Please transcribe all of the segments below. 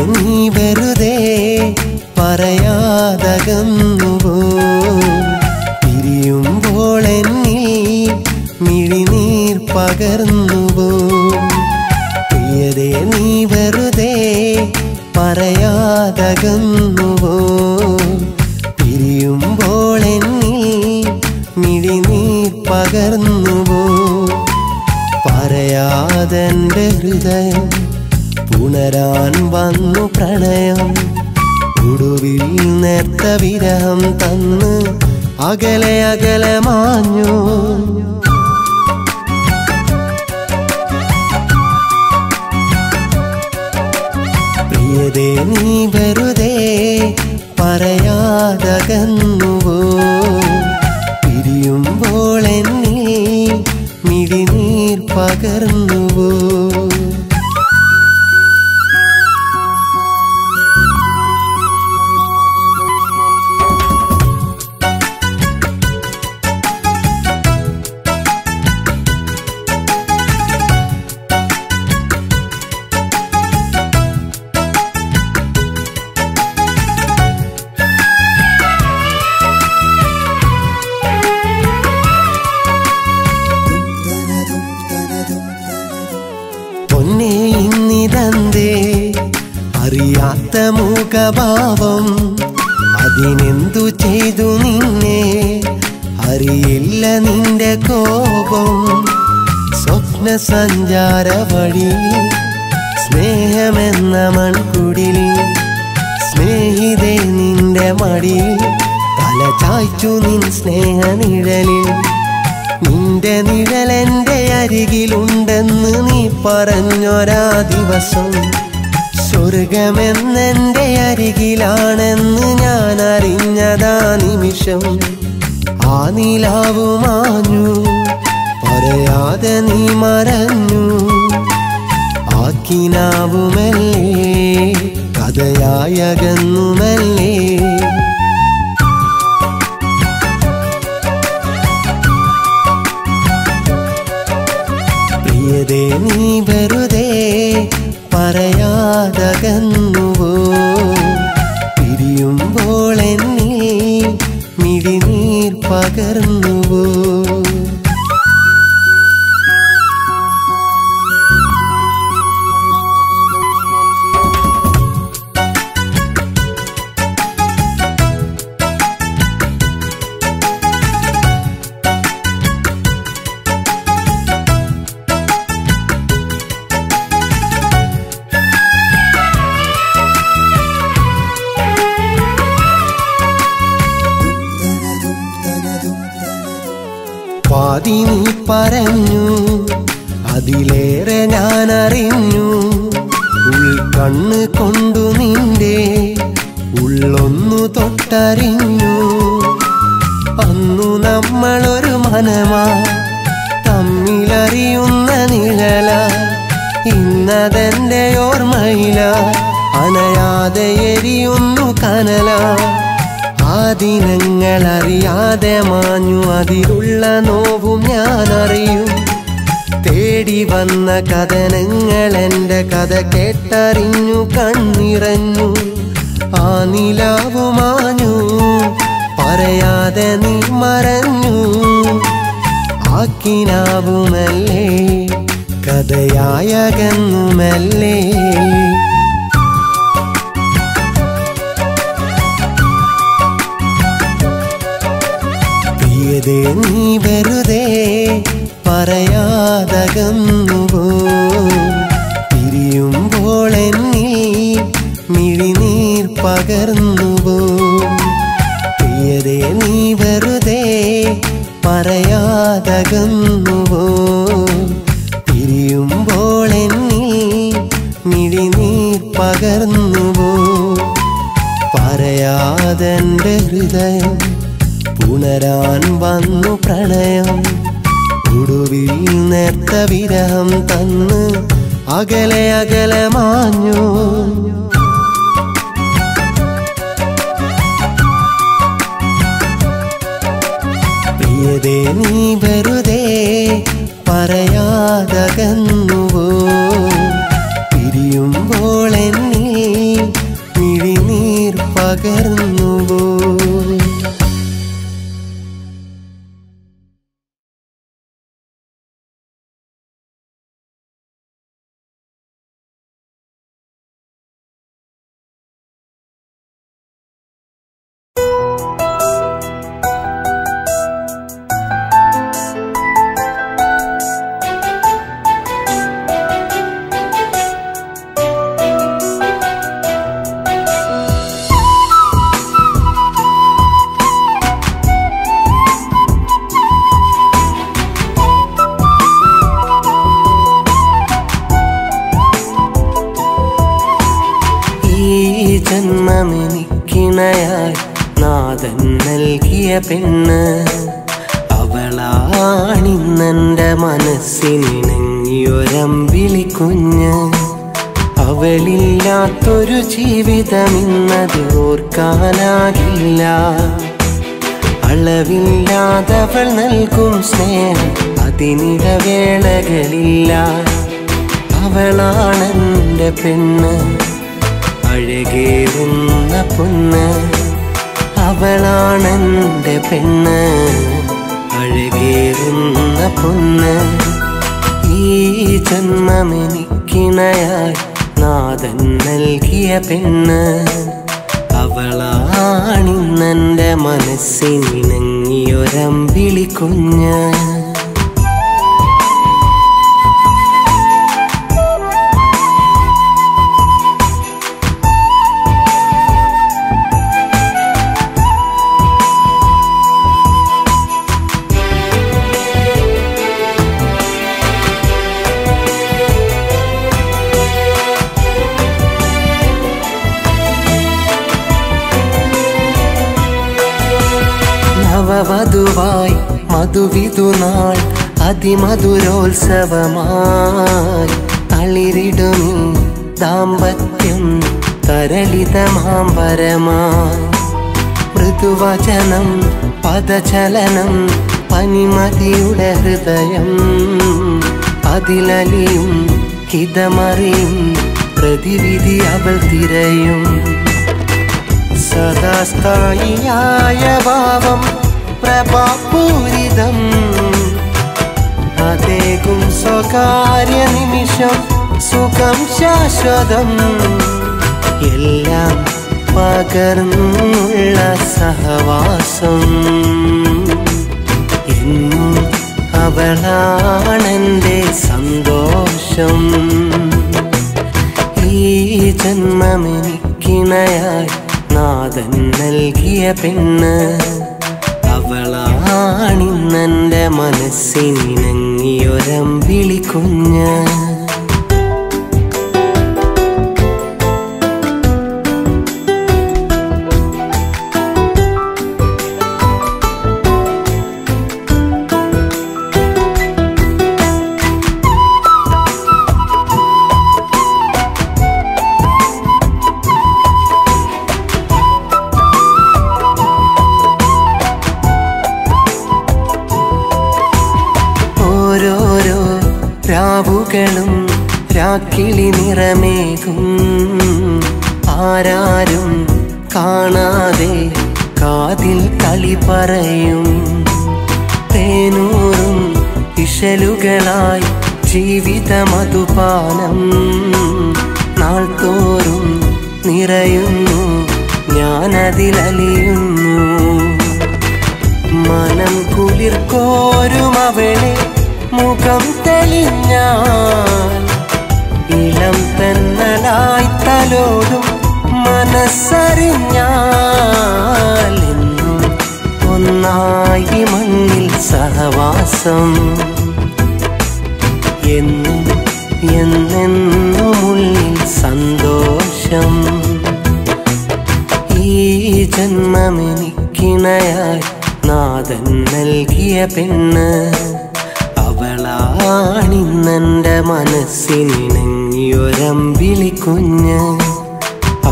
നീ വെറുതെ പറയാതകന്നുവോ പിരിയുമ്പോൾ എന്നിൽ മിഴിനീർ പകർന്നുവോ പ്രിയതേ നീ വെറുതെ പറയാതകന്നുവോ പിരിയുമ്പോൾ എന്നിൽ മിഴിനീർ പകർന്നുവോ പറയാതെൻ്റെ ഹൃദയം പുണരാൻ വന്നു പ്രണയം ഒടുവിൽ നേർത്ത വിരഹം തന്ന് അകലെ അകലെ മാഞ്ഞു പ്രിയതേ നീ വെറുതെ പറയാതകന്നുവോ പിരിയുമ്പോൾ എന്നിൽ മിഴിനീർ പകർന്നുവോ അറിയാത്ത മുഖഭാവം അതിനെന്തു ചെയ്തു നിന്നെ അറിയില്ല നിന്റെ കോപം സ്വപ്ന സഞ്ചാര വഴി സ്നേഹമെന്ന മൺകുടിൽ സ്നേഹിതേ നിന്റെ മടിയിൽ തല ചായ്ച്ചു നിൻ സ്നേഹനിഴലിൽ നിന്റെ നിഴലെന്റെ അരികിലുണ്ടെന്ന് നീ പറഞ്ഞൊരാ ദിവസം സ്വർഗമെന്നെൻ്റെ അരികിലാണെന്ന് ഞാൻ അറിഞ്ഞതാ നിമിഷം ആ നിലാവു മാഞ്ഞു പറയാതെ നീ മറഞ്ഞു ആ കിനാവുമല്ലേ കഥയായകന്നുമല്ലേ പ്രിയതേ നീ വെറുതെ പറയാതകന്നുവോ പിരിയുമ്പോൾ എന്നിൽ മിഴിനീർ പകർന്നുവോ പാതി നീ പറഞ്ഞു അതിലേറെ ഞാൻ അറിഞ്ഞു ഉൾക്കണ്ണ് കൊണ്ടു നിന്റെ ഉള്ളൊന്നു തൊട്ടറിഞ്ഞു അന്നു നമ്മളൊരു മനമാ തമ്മിലറിയുന്ന നിഴല ഇന്നതെന്റെ ഓർമ്മയില അണയാതെ എരിയുന്നു കനല ആ ദിനങ്ങളറിയാതെ മാഞ്ഞു അതിലുള്ള നോവും ഞാൻ അറിയും തേടി വന്ന കഥനങ്ങൾ എൻ്റെ കഥ കേട്ടറിഞ്ഞു കണ്ണിറഞ്ഞു ആ നിലാവു മാഞ്ഞു പറയാതെ നീ മറഞ്ഞു ആ കിനാവുമല്ലേ കഥയായകന്നുമല്ലേ പ്രിയതേ നീ വെറുതെ പറയാതകന്നുവോ പിരിയുമ്പോൾ എന്നിൽ മിഴിനീർ പകർന്നുവോ പ്രിയതേ നീ വെറുതെ പറയാ പറയാതകന്നുവോ പിരിയുമ്പോൾ എന്നിൽ മിഴിനീർ പകർന്നുവോ പറയാതെൻ്റെ ഹൃദയം പുണരാൻ വന്നു പ്രണയം ഒടുവിൽ നേർത്ത വിരഹം തന്ന് അകലെ അകലെ മാഞ്ഞു പ്രിയതേ നീ വെറുതെ പറയാതകന്നുവോ പിരിയുമ്പോൾ എന്നിൽ മിഴിനീർ പകർന്നുവോ ജന്മമെനിക്കിണയായി നാഥൻ നൽകിയ പെണ്ണ് അവളാണിന്നെൻ്റെ മനസ്സിനിണങ്ങിയൊരമ്പിളി കുഞ്ഞ് അവളില്ലാത്തൊരു ജീവിതമിന്നത് ഓർക്കാനാകില്ല അളവില്ലാതവൾ നൽകും സ്നേഹം അതിനിടവേളകളില്ല അവളാണെൻ്റെ പെണ്ണ് അഴകേറുന്ന പൊന്ന് അവളാണെൻ്റെ പെണ്ണ് അഴകേറുന്ന പൊന്ന് ഈ ജന്മമെനിക്കിണയായി നാഥൻ നൽകിയ പെണ്ണ് അവളാണിന്നെൻ്റെ മനസ്സിനിണങ്ങിയൊരമ്പിളി കുഞ്ഞ് വധുവായി മധുവിധുനാൾ അതിമധുരോത്സവമായി തളിരിടുമീ ദാമ്പത്യം തരളിതമാംബരമായി മൃദുവചനം പദചലനം പനിമതിയുടെ ഹൃദയം അതിലലിയും ഹിതമറിയും പ്രതിവിധി അവൾ തിരയും സദാസ്ഥായിയായ ഭാവം പ്രഭാപൂരിതം അതേകും സ്വകാര്യ നിമിഷം സുഖം ശാശ്വതം എല്ലാം പകർന്നുള്ള സഹവാസം എന്നും അവളാണെൻ്റെ സന്തോഷം ഈ ജന്മമെനിക്കിണയായി നാഥൻ നൽകിയ പെണ്ണ് അവളാണിന്നെൻ്റെ മനസ്സിനിണങ്ങിയൊരമ്പിളി കുഞ്ഞ് രാവുകളും രാക്കിളി നിറമേകും ആരാരും കാണാതെ കാതിൽ കളി പറയും തേനൂറും ഇശലുകളായി ജീവിത മധുപാനം നാൾ തോറും നിറയുന്നു ഞാനതിലലിയുന്നു മനം കുളിർക്കോരും അവളെ മുഖം തെളിഞ്ഞാൽ ഇളം തെന്നലായി തലോടും മനസ്സറിഞ്ഞാൽ എന്നും ഒന്നായി മണ്ണിൽ സഹവാസം എന്നും എന്നെന്നുമുള്ളിൽ സന്തോഷം. ഈ ജന്മമെനിക്കിണയായി നാഥൻ നൽകിയ പെണ്ണ് അവളാണിന്നെൻ്റെ മനസ്സിനിണങ്ങിയൊരമ്പിളി കുഞ്ഞ്.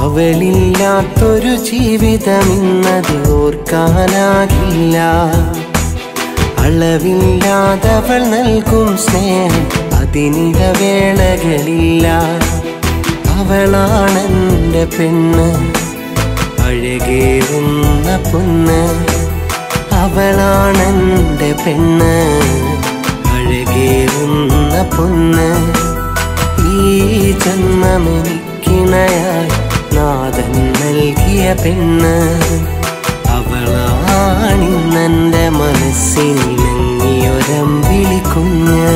അവളില്ലാത്തൊരു ജീവിതമിന്നത് ഓർക്കാനാകില്ല. അളവില്ലാതവൾ നൽകും സ്നേഹം അതിനിടവേളകളില്ല. അവളാണെൻ്റെ പെണ്ണ് അഴകേറുന്ന പൊന്ന്. അവളാണെൻ്റെ പെണ്ണ് അഴകേറുന്ന പൊന്ന്. ഈ ജന്മമെനിക്കിണയായി നാഥൻ നൽകിയ പെണ്ണ് അവളാണിന്നെൻ്റെ മനസ്സിനിണങ്ങിയൊരമ്പിളി കുഞ്ഞ്.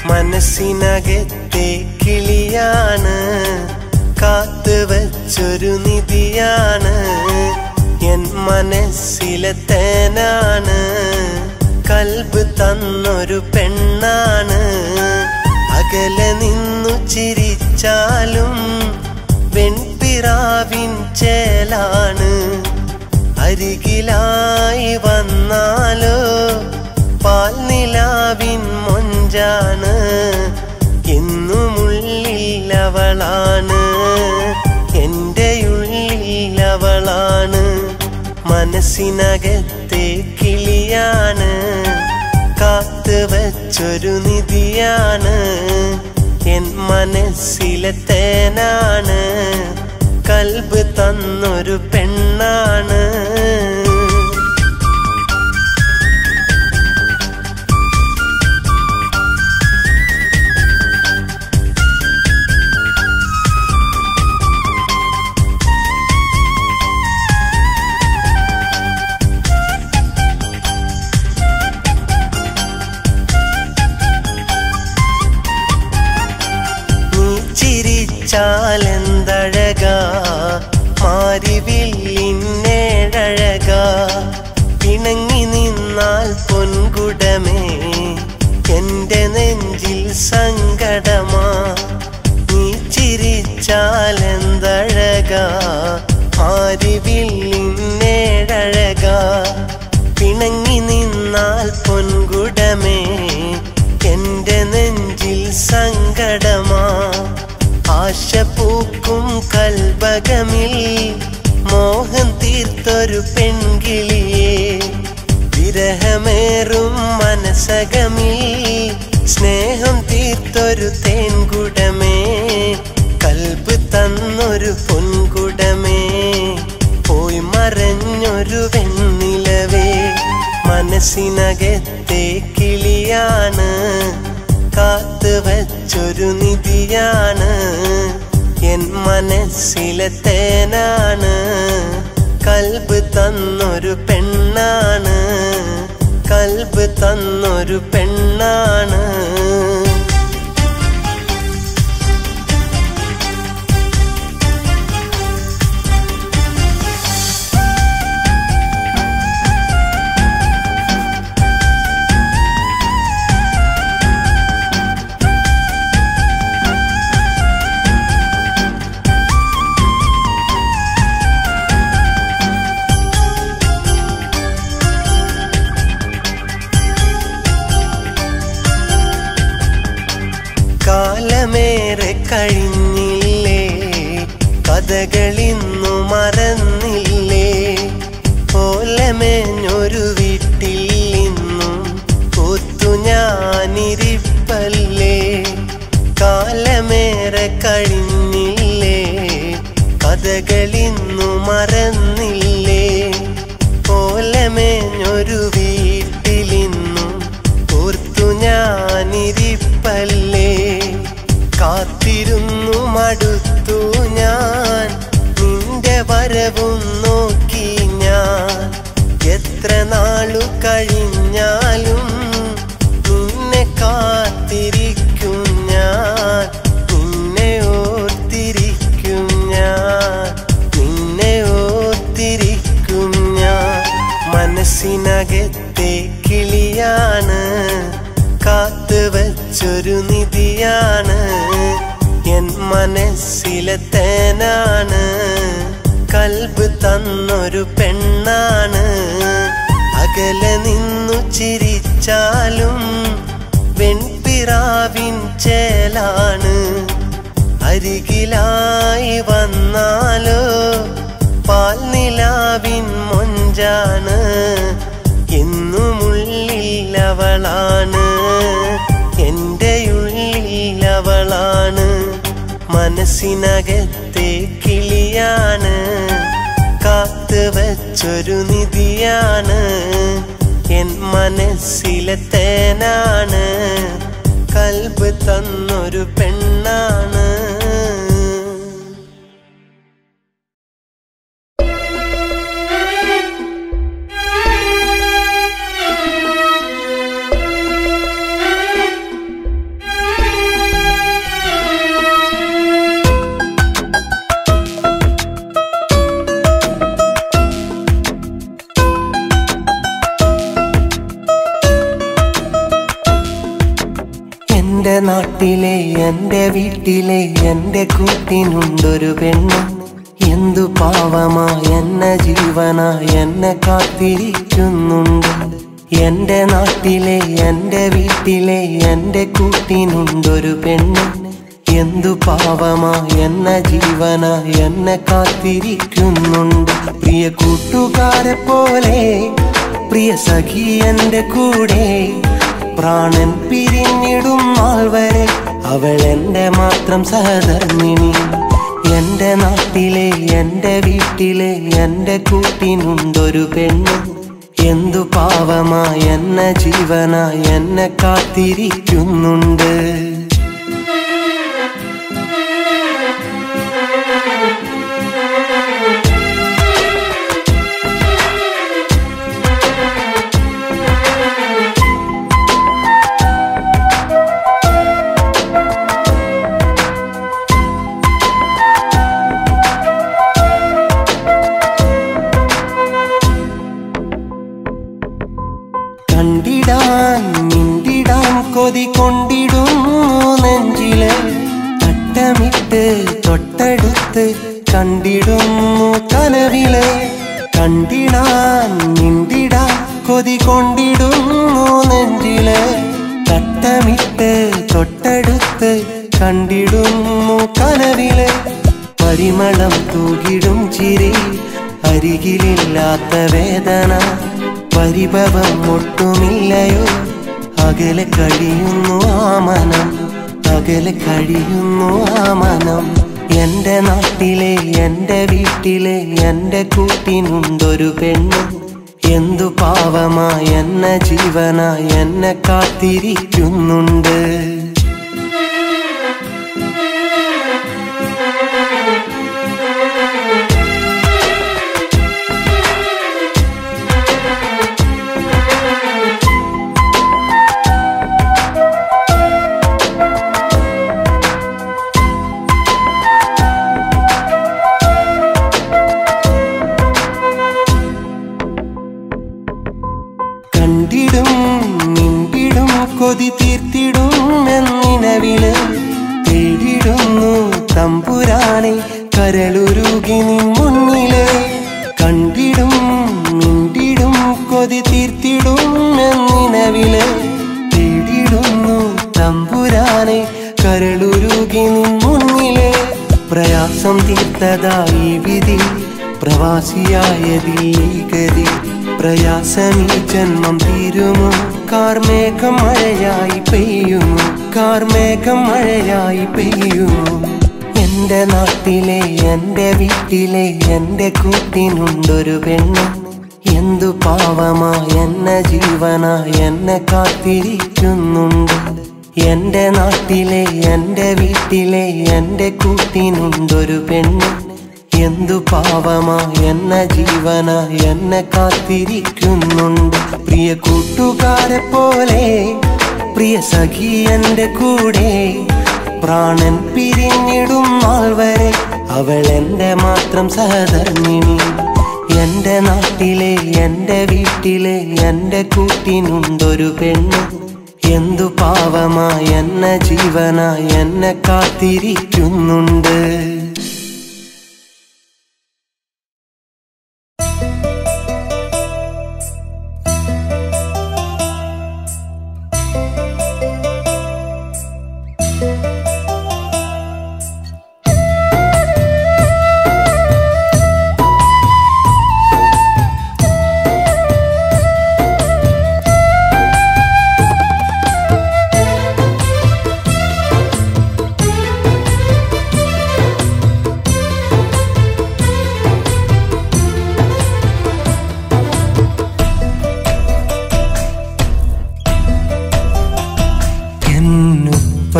മനസ്സിനകത്തെ കിളിയാണ് കാത്തു വച്ചൊരു നിധിയാണ്. എൻ മനസ്സിലെ തേനാണ് കൽബ് തന്നൊരു പെണ്ണാണ്. അകലെ നിന്നു ചിരിച്ചാലും വെൺപിറാവിൻ ചേലാണ്. അരികിലായി വന്നാലോ പാൽനിലാവിൻ മൊഞ്ചാണ്. എന്നുമുള്ളിൽ അവളാണ് എൻ്റെ ഉള്ളിൽ അവളാണ്. മനസ്സിനകത്തെ കിളിയാണ് കാത്തു വച്ചൊരു നിധിയാണ്. എൻ മനസ്സിലെ തേനാണ് കൽബ് തന്നൊരു പെണ്ണാണ്. ചിരിച്ചാലെന്തഴകാ മാരിവില്ലിന്നേഴഴകാ. പിണങ്ങി നിന്നാൽ പൊൻകുടമേ എൻ്റെ നെഞ്ചിൽ സങ്കടമാ. നീ ചിരിച്ചാലെന്തഴകാ മാരിവില്ലിന്നേഴഴകാ. പിണങ്ങി നിന്നാൽ പൊൻകുടമേ എൻ്റെ നെഞ്ചിൽ സങ്കടമാ. ആശ പൂക്കും കൽബകമിൽ മോഹം തീർത്തൊരു പെൺകിളിയേ. വിരഹമേറും മനസകമിൽ സ്നേഹം തീർത്തൊരു തേൻകുടമേ. കൽബ് തന്നൊരു പൊൻകുടമേ പോയി മറഞ്ഞൊരു വെണ്ണിലവേ. മനസ്സിനകത്തെ കിളിയാണ് കാത്തു വച്ചൊരു നിധിയാണ്. എൻ മനസ്സിലെ തേനാണ് കൽബ് തന്നൊരു പെണ്ണാണ്. കൽബ് തന്നൊരു പെണ്ണാണ്. കാലമേറെ കഴിഞ്ഞില്ലേ കഥകളിന്നു മറന്നില്ലേ. ഓലമേഞ്ഞൊരു വീട്ടിൽ നിന്നും ഒത്തു ഞാനിരിപ്പല്ലേ. കാലമേറെ കഴിഞ്ഞില്ലേ കഥകളിന്നു മറന്നില്ലേ. മനസ്സിനകത്തെ കിളിയാണ്, കാത്തുവച്ചൊരു നിധിയാണ്. എൻ മനസ്സിലെ തേനാണ്, കൽബ് തന്നൊരു പെണ്ണാണ്. അകലെ നിന്നു ചിരിച്ചാലും വെൺപിറാവിൻ ചേലാണ്. അരികിലായി വന്നാലോ പാൽനിലാവിൻ മൊഞ്ചാണ്. എന്നുമുള്ളിൽ അവളാണ്, എൻ്റെ ഉള്ളിൽ അവളാണ്. മനസ്സിനകത്തെ കിളിയാണ്, കാത്തുവച്ചൊരു നിധിയാണ്. എൻ മനസ്സിലെ തേനാണ്, കൽബ് തന്നൊരു പെണ്ണാണ്. എന്റെ നാട്ടിലെ എൻ്റെ വീട്ടിലെ എൻ്റെ കൂട്ടിനുണ്ടൊരു പെണ്ണ്. എന്തു പാവമാ എന്നെ ജീവനാ എന്നെ കാത്തിരിക്കുന്നുണ്ട്. എൻ്റെ നാട്ടിലെ എൻ്റെ വീട്ടിലെ എൻ്റെ കൂട്ടിനുണ്ടൊരു പെണ്ണ്. എന്തു പാവമാ എന്നെ ജീവനാ എന്നെ കാത്തിരിക്കുന്നുണ്ട്. പ്രിയ കൂട്ടുകാരെ പോലെ പ്രിയ സഖി എൻ്റെ കൂടെ, പ്രാണൻ പിരിഞ്ഞിടും നാൾ വരെ അവൾ എൻ്റെ മാത്രം സഹധർമ്മിണി. എൻ്റെ നാട്ടിലെ എൻ്റെ വീട്ടിലെ എൻ്റെ കൂട്ടിനുണ്ടൊരു പെണ്ണ്. എന്തു പാവമാ എന്നെ ജീവനാ എന്നെ കാത്തിരിക്കുന്നുണ്ട്. കണ്ടിടാൻ മിണ്ടിടാൻ കൊതി കൊണ്ടിടുന്നു നെഞ്ചില്. തട്ടമിട്ട് തൊട്ടടുത്ത് കണ്ടിടുന്നു കനവില്. കണ്ടിടാൻ മിണ്ടിടാൻ കൊതി കൊണ്ടിടുന്നു നെഞ്ചില്. തട്ടമിട്ട് തൊട്ടടുത്ത് കണ്ടിടുന്നു കനവില്. പരിമളം തൂകിടും ചിരി, അരികിലില്ലാത്ത വേദന. പരിഭവം ഒട്ടുമില്ലയോ, അകലെ കഴിയുന്നു ആ മനം, അകലെ കഴിയുന്നു ആ മനം. എൻ്റെ നാട്ടിലെ എൻ്റെ വീട്ടിലെ എൻ്റെ കൂട്ടിനുണ്ടൊരു പെണ്ണ്. എന്തു പാവമാ എന്നെ ജീവനാ എന്നെ കാത്തിരിക്കുന്നുണ്ട്. കണ്ടിടും മിണ്ടിടും കൊതി തീർത്തിടും എന്നിനവില്. തേടിടുന്നു തമ്പുരാനെ കരളുരുകി നിൻ മുന്നില്. കണ്ടിടും മിണ്ടിടും കൊതി തീർത്തിടും എന്നിനവില്. തേടിടുന്നു തമ്പുരാനെ കരളുരുകി നിൻ മുന്നില്. പ്രയാസം തീർത്തതായി വിധി, പ്രവാസിയായതിൽ ഗതി. പ്രയാസമീ ജന്മം തീരുമോ, കാർമേഘം മഴയായി പെയ്യുമോ, കാർമേഘം മഴയായി പെയ്യുമോ. എൻ്റെ നാട്ടിലെ എൻ്റെ വീട്ടിലെ എൻ്റെ കൂട്ടിനുണ്ടൊരു പെണ്ണ്. എന്തു പാവമാ എന്നെ ജീവനാ എന്നെ കാത്തിരിക്കുന്നുണ്ട്. എൻ്റെ നാട്ടിലെ എൻ്റെ വീട്ടിലെ എൻ്റെ കൂട്ടിനുണ്ടൊരു പെണ്ണ്. എന്തു പാവമാ എന്നെ ജീവനാ എന്നെ കാത്തിരിക്കുന്നുണ്ട്. പ്രിയ കൂട്ടുകാരെ പോലെ പ്രിയ സഖി എൻ്റെ കൂടെ, പ്രാണൻ പിരിഞ്ഞിടും നാൾ വരെ അവൾ എൻ്റെ മാത്രം സഹധർമ്മിണി. എന്റെ നാട്ടിലെ എന്റെ വീട്ടിലെ എന്റെ കൂട്ടിനുണ്ടൊരു പെണ്ണ്. എന്തു പാവമായി എന്നെ ജീവനായി എന്നെ കാത്തിരിക്കുന്നുണ്ട്.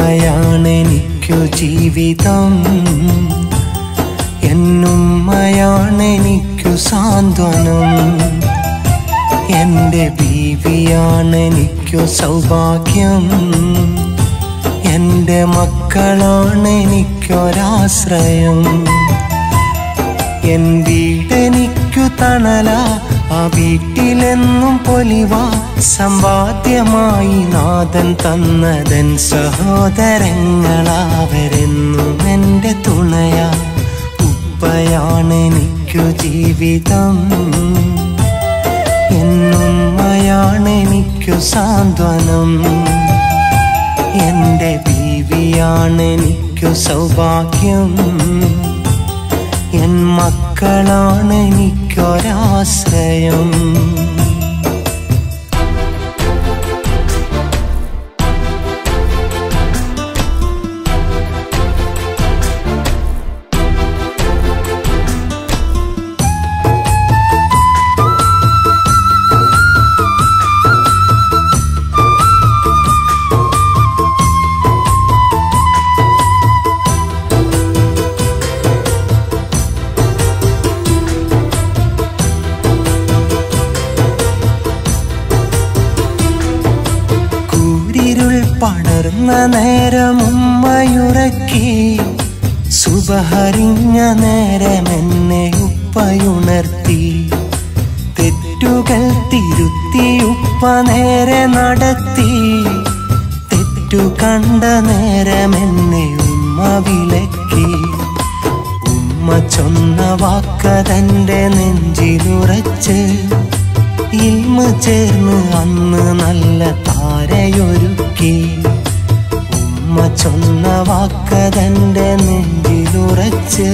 എന്നുപ്പയാണെനിക്കു ജീവിതം, എന്നുമ്മയാണെനിക്കു സാന്ത്വനം, എൻ്റെ ബീവിയാണെനിക്കു സൗഭാഗ്യം, എൻ്റെ മക്കളാണെനിക്കൊരാശ്രയം. എൻ വീടെനിക്കു തണല, ആ വീട്ടിലെന്നും പൊലിവാ. സമ്പാദ്യമായി നാഥൻ തന്നതൻ സഹോദരങ്ങളാവരെന്നും എൻ്റെ തുണയാ. ഉപ്പയാണെനിക്കു ജീവിതം, എന്നുമ്മയാണെനിക്കു സാന്ത്വനം, എൻ്റെ ബീവിയാണെനിക്കു സൗഭാഗ്യം, എൻ മക്കളാണെനിക്കൊരാശ്രയം. പടർന്ന നേരം ഉമ്മയുറക്കി, സുബഹറിഞ്ഞ നേരം എന്നെ ഉപ്പയുണർത്തി. തെറ്റുകൾ തിരുത്തി ഉപ്പ നേരെ നടത്തി, തെറ്റു കണ്ട നേരം എന്നെ ഉമ്മ വിലക്കി. ഉമ്മ ചൊന്ന വാക്കതൻ്റെ നെഞ്ചിലുറച്ച്, ഇൽമ ചേർന്ന് അന്ന് നല്ല താരയൊരുക്കി. ഉമ്മ ചൊന്ന വാക്കതൻ്റെ നെഞ്ചിലുറച്ച്,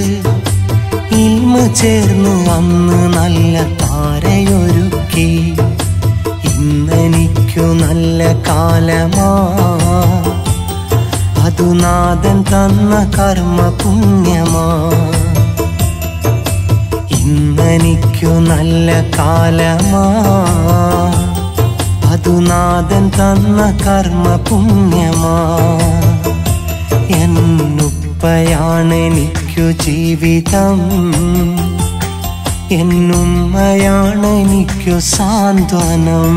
ഇൽമ ചേർന്ന് അന്ന് നല്ല താരയൊരുക്കി. ഇന്നെനിക്കു നല്ല കാലമാ, അതു നാഥൻ തന്ന കർമ്മ പുണ്യമാ. ഇന്നെനിക്കു നല്ല കാലമാ, അതു നാഥൻ തന്ന കർമ്മ പുണ്യമാ. എന്നുപ്പയാണെനിക്കു ജീവിതം, എന്നുമ്മയാണെനിക്കു സാന്ത്വനം.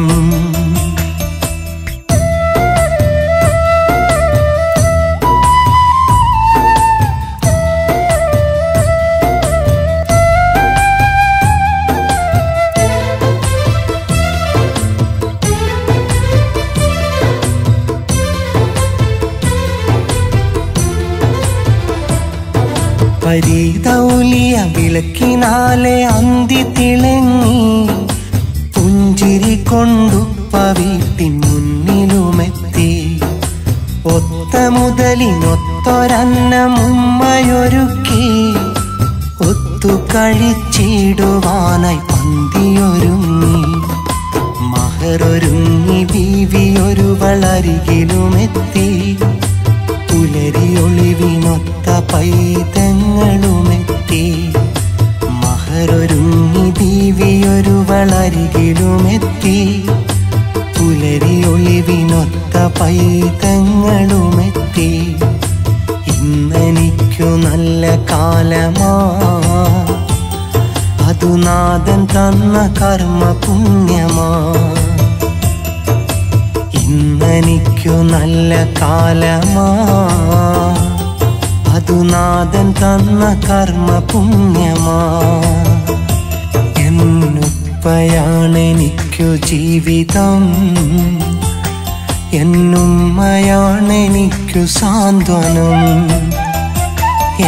പരീതൗലിയ വിളക്കിനാലെ അന്തി തിളങ്ങി, പുഞ്ചിരി കൊണ്ടുപ്പ വീട്ടിൻ മുന്നിലുമെത്തി. ഒത്ത മുതലിനൊത്തൊരന്നം ഉമ്മയൊരുക്കി, ഒത്തു കഴിച്ചിടുവാനായി പന്തിയൊരുങ്ങി. മഹറൊരുങ്ങി ബീവിയൊരുവളരികിലുമെത്തി, പുലരിയൊളിവിനൊത്ത പൈതങ്ങളുമെത്തി. മഹറൊരുങ്ങി ബീവിയൊരുവളരികിലുമെത്തി, പുലരിയൊളിവിനൊത്ത പൈതങ്ങളുമെത്തി. ഇന്നെനിക്കു നല്ല കാലമാ, അതു നാഥൻ തന്ന കർമ്മ പുണ്യമാ. ഇന്നെനിക്കു നല്ല കാലമാ, അതു നാഥൻ തന്ന കർമ്മ പുണ്യമാ. ഉപ്പയാണെനിക്കു ജീവിതം, എന്നുമ്മയാണെനിക്കു സാന്ത്വനം,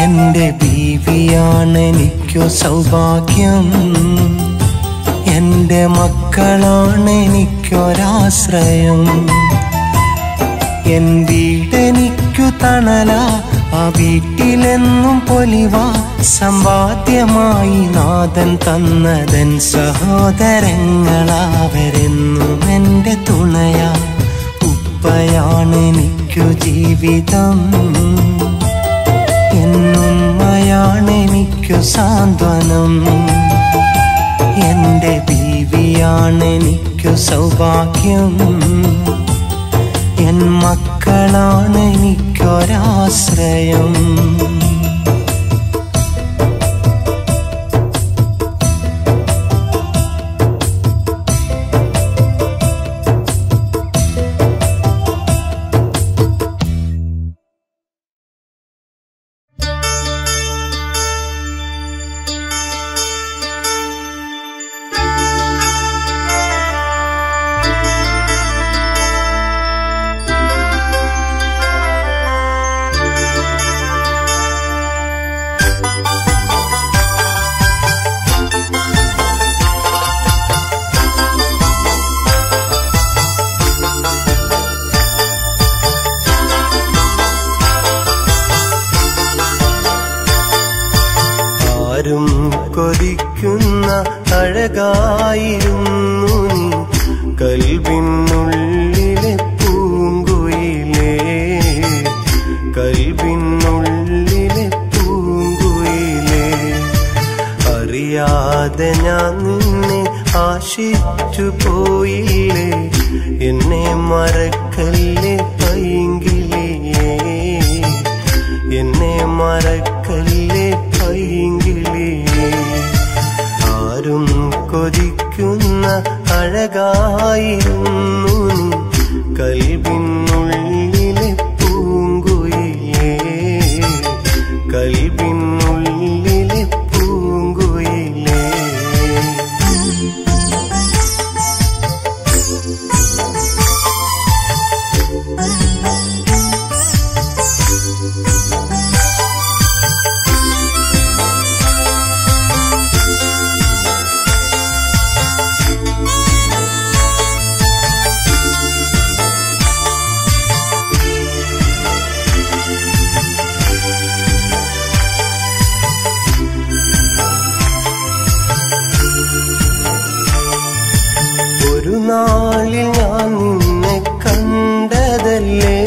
എൻ്റെ ബീവിയാണെനിക്കു സൗഭാഗ്യം, എൻ്റെ മക്കളാണെനിക്കൊരാശ്രയം. എൻ വീടെനിക്കു തണല, ആ വീട്ടിലെന്നും പൊലിവ, സമ്പാദ്യമായി നാഥൻ തന്നതൻ സഹോദരങ്ങളാവരെന്നും എൻ്റെ തുണയ. ഉപ്പയാണെനിക്കു ജീവിതം, എന്നുമ്മയാണെനിക്കു സാന്ത്വനം, എൻ്റെ ബീവിയാണെനിക്കു സൗഭാഗ്യം, എൻ മക്കളാണെനിക്കൊരാശ്രയം. ആരും കൊതിക്കുന്ന അഴകായിരുന്നു നീ, കൽബിനുള്ളിലെ പൂങ്കുയിലേ, കൽബിനുള്ളിലെ പൂങ്കുയിലേ. അറിയാതെ ഞാൻ നിന്നെ ആശിച്ചു പോയില്ലേ, എന്നെ മറക്കല്ലേ പൈങ്കിളിയേ, എന്നെ മറക്കല്ലേ പൈങ്കിളിയേ. ആരും കൊതിക്കുന്ന അഴകായിരുന്നു നീ, കൽബിനുള്ളിലെ പൂങ്കുയിലേ, കൽബിനുള്ളിലെ പൂങ്കുയിലേ. ഒരു നാളിൽ ഞാൻ നിന്നെ കണ്ടതല്ലേ,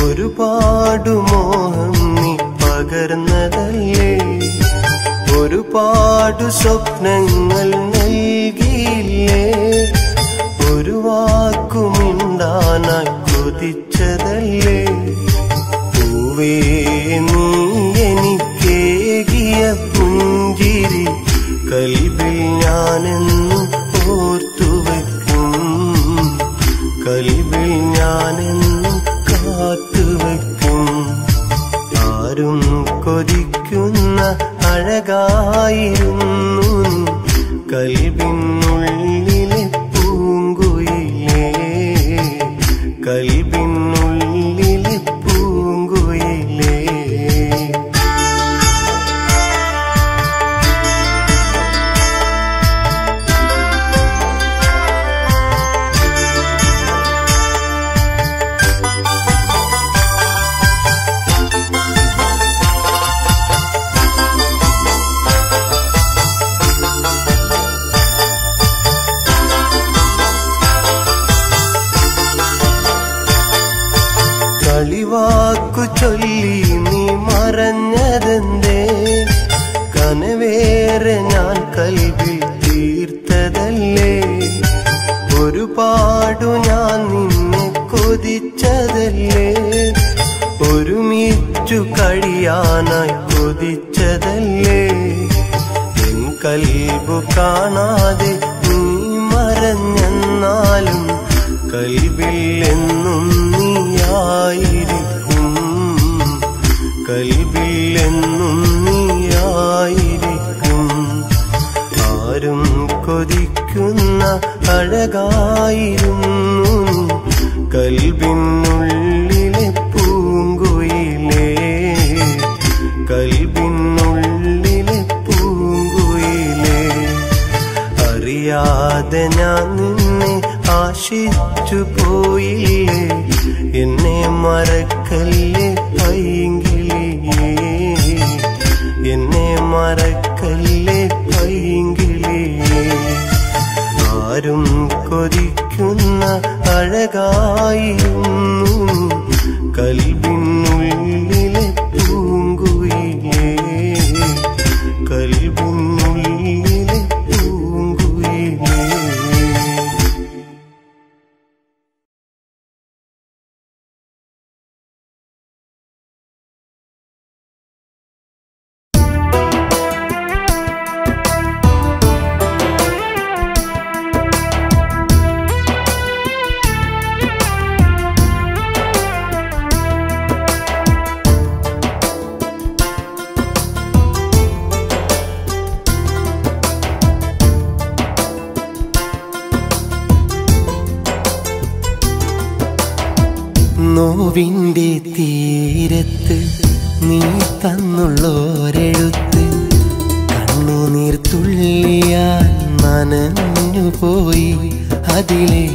ഒരുപാട് മോഹം നീ പകർന്നതല്ലേ, ഒരുപാട് സ്വപ്നങ്ങൾ നൽകിയില്ലേ, ഒരു വാക്കുമിണ്ടാനായി കൊതിച്ചതല്ലേ. പൂവേ നീ എനിക്കേകിയ പുഞ്ചിരി കൽബിൽ ഞാനെന്നും ഓർത്തുവെക്കും, കൽബിൽ ഞാനെന്നും കാത്തുവെക്കും. ആരും കൊതിക്കുന്ന അഴകായിരുന്നു നീ, കൽബിനുള്ളിലെ പൂങ്കുയിലേ, കൽബിനുള്ളിലെ പൂങ്കുയിലേ. കളിവാക്കു ചൊല്ലി നീ മറഞ്ഞതെന്തേ, കനവേറെ ഞാൻ കൽബിൽ തീർത്തതല്ലേ, ഒരുപാടു ഞാൻ നിന്നെ കൊതിച്ചതല്ലേ, ഒരുമിച്ചു കഴിയാനായി കൊതിച്ചതല്ലേ. എൻ കൽബു കാണാതെ നീ മറഞ്ഞെന്നാലും കൽബിൽ എന്നും നീയായിരിക്കും, കൽബിൽ എന്നും നീയായിരിക്കും. ആരും കൊതിക്കുന്ന അഴകായിരുന്നു കൽബിനുള്ളിലെ പൂങ്കുയിലേ, കൽബിനുള്ളിലെ പൂങ്കുയിലേ. അറിയാതെ ഞാൻ നിന്നെ ആശിച്ചു പോയില്ലേ, എന്നെ മറക്കല്ലേ പൈങ്കിളിയേ, എന്നെ മറക്കല്ലേ പൈങ്കിളിയേ. ആരും കൊതിക്കുന്ന അഴകായിരുന്നു കൽബിനുള്ളിലെ പൂങ്കുയിലേ, കൽബിനുള്ളിലെ പൂങ്കുയിലേ. നോവിൻ്റെ തീരത്ത് നീ തന്നുള്ളോരെഴുത്ത് കണ്ണുനീർ തുള്ളിയാൽ നനഞ്ഞുപോയി, അതിലെ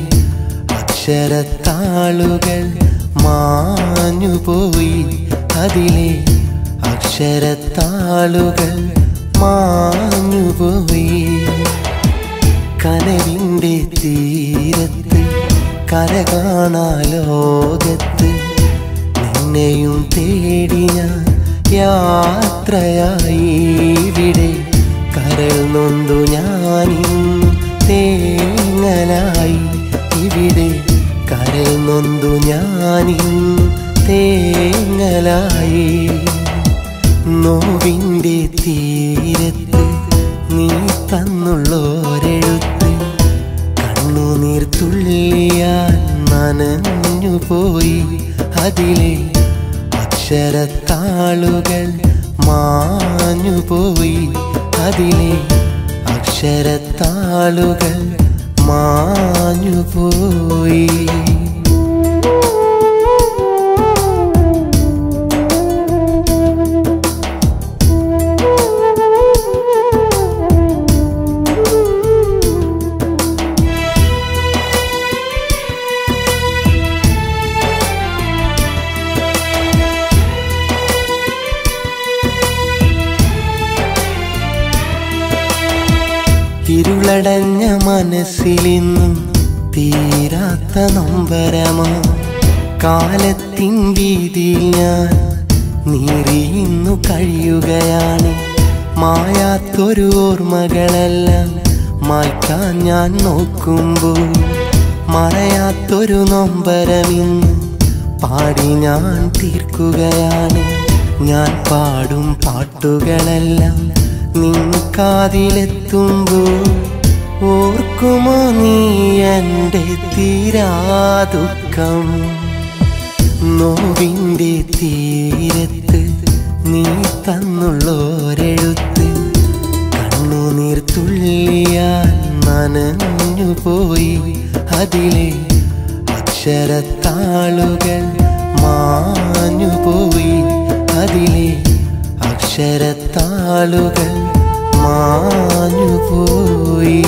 അക്ഷരത്താളുകൾ മാഞ്ഞുപോയി, അതിലെ അക്ഷരത്താളുകൾ മാഞ്ഞുപോയി. കനവിൻ്റെ തീരത്ത് കര കാണാ ലോകത്ത് നിന്നെയും തേടി ഞാൻ യാത്രയായി, ഇവിടെ കരൾ നൊന്തു ഞാനിന്ന് തേങ്ങലായി, ഇവിടെ കരൾ നൊന്തു ഞാനിന്ന് തേങ്ങലായി. നോവിൻ്റെ തീരത്ത് നീ തന്നുള്ളോരെഴുത്ത് കണ്ണുനീർ തുള്ളിയാൽ നനഞ്ഞുപോയി, അതിലെ അക്ഷരത്താളുകൾ മാഞ്ഞുപോയി, അതിലെ അക്ഷരത്താളുകൾ മാഞ്ഞുപോയി. ഇരുളടഞ്ഞ മനസ്സിലിന്നും തീരാത്ത നൊമ്പരമാ, കാലത്തിൻ വീതിയിൽ ഞാൻ നീറിയിന്നു കഴിയുകയാണ്. മായാത്തൊരു ഓർമ്മകളെല്ലാം മായ്ക്കാൻ ഞാൻ നോക്കുമ്പോൾ മറയാത്തൊരു നൊമ്പരമിന്ന് പാടി ഞാൻ തീർക്കുകയാണ്. ഞാൻ പാടും പാട്ടുകളെല്ലാം നിൻ കാതിലെത്തുമ്പോൾ ഓർക്കുമോ നീ എൻ്റെ തീരാദുഃഖം? നോവിൻ്റെ തീരത്ത് നീ തന്നുള്ളോരെഴുത്ത് കണ്ണുനീർ തുള്ളിയാൽ നനഞ്ഞുപോയി, അതിലെ അക്ഷരത്താളുകൾ മാഞ്ഞുപോയി, അതിലെ അക്ഷരത്താളുകൾ മാഞ്ഞുപോയി.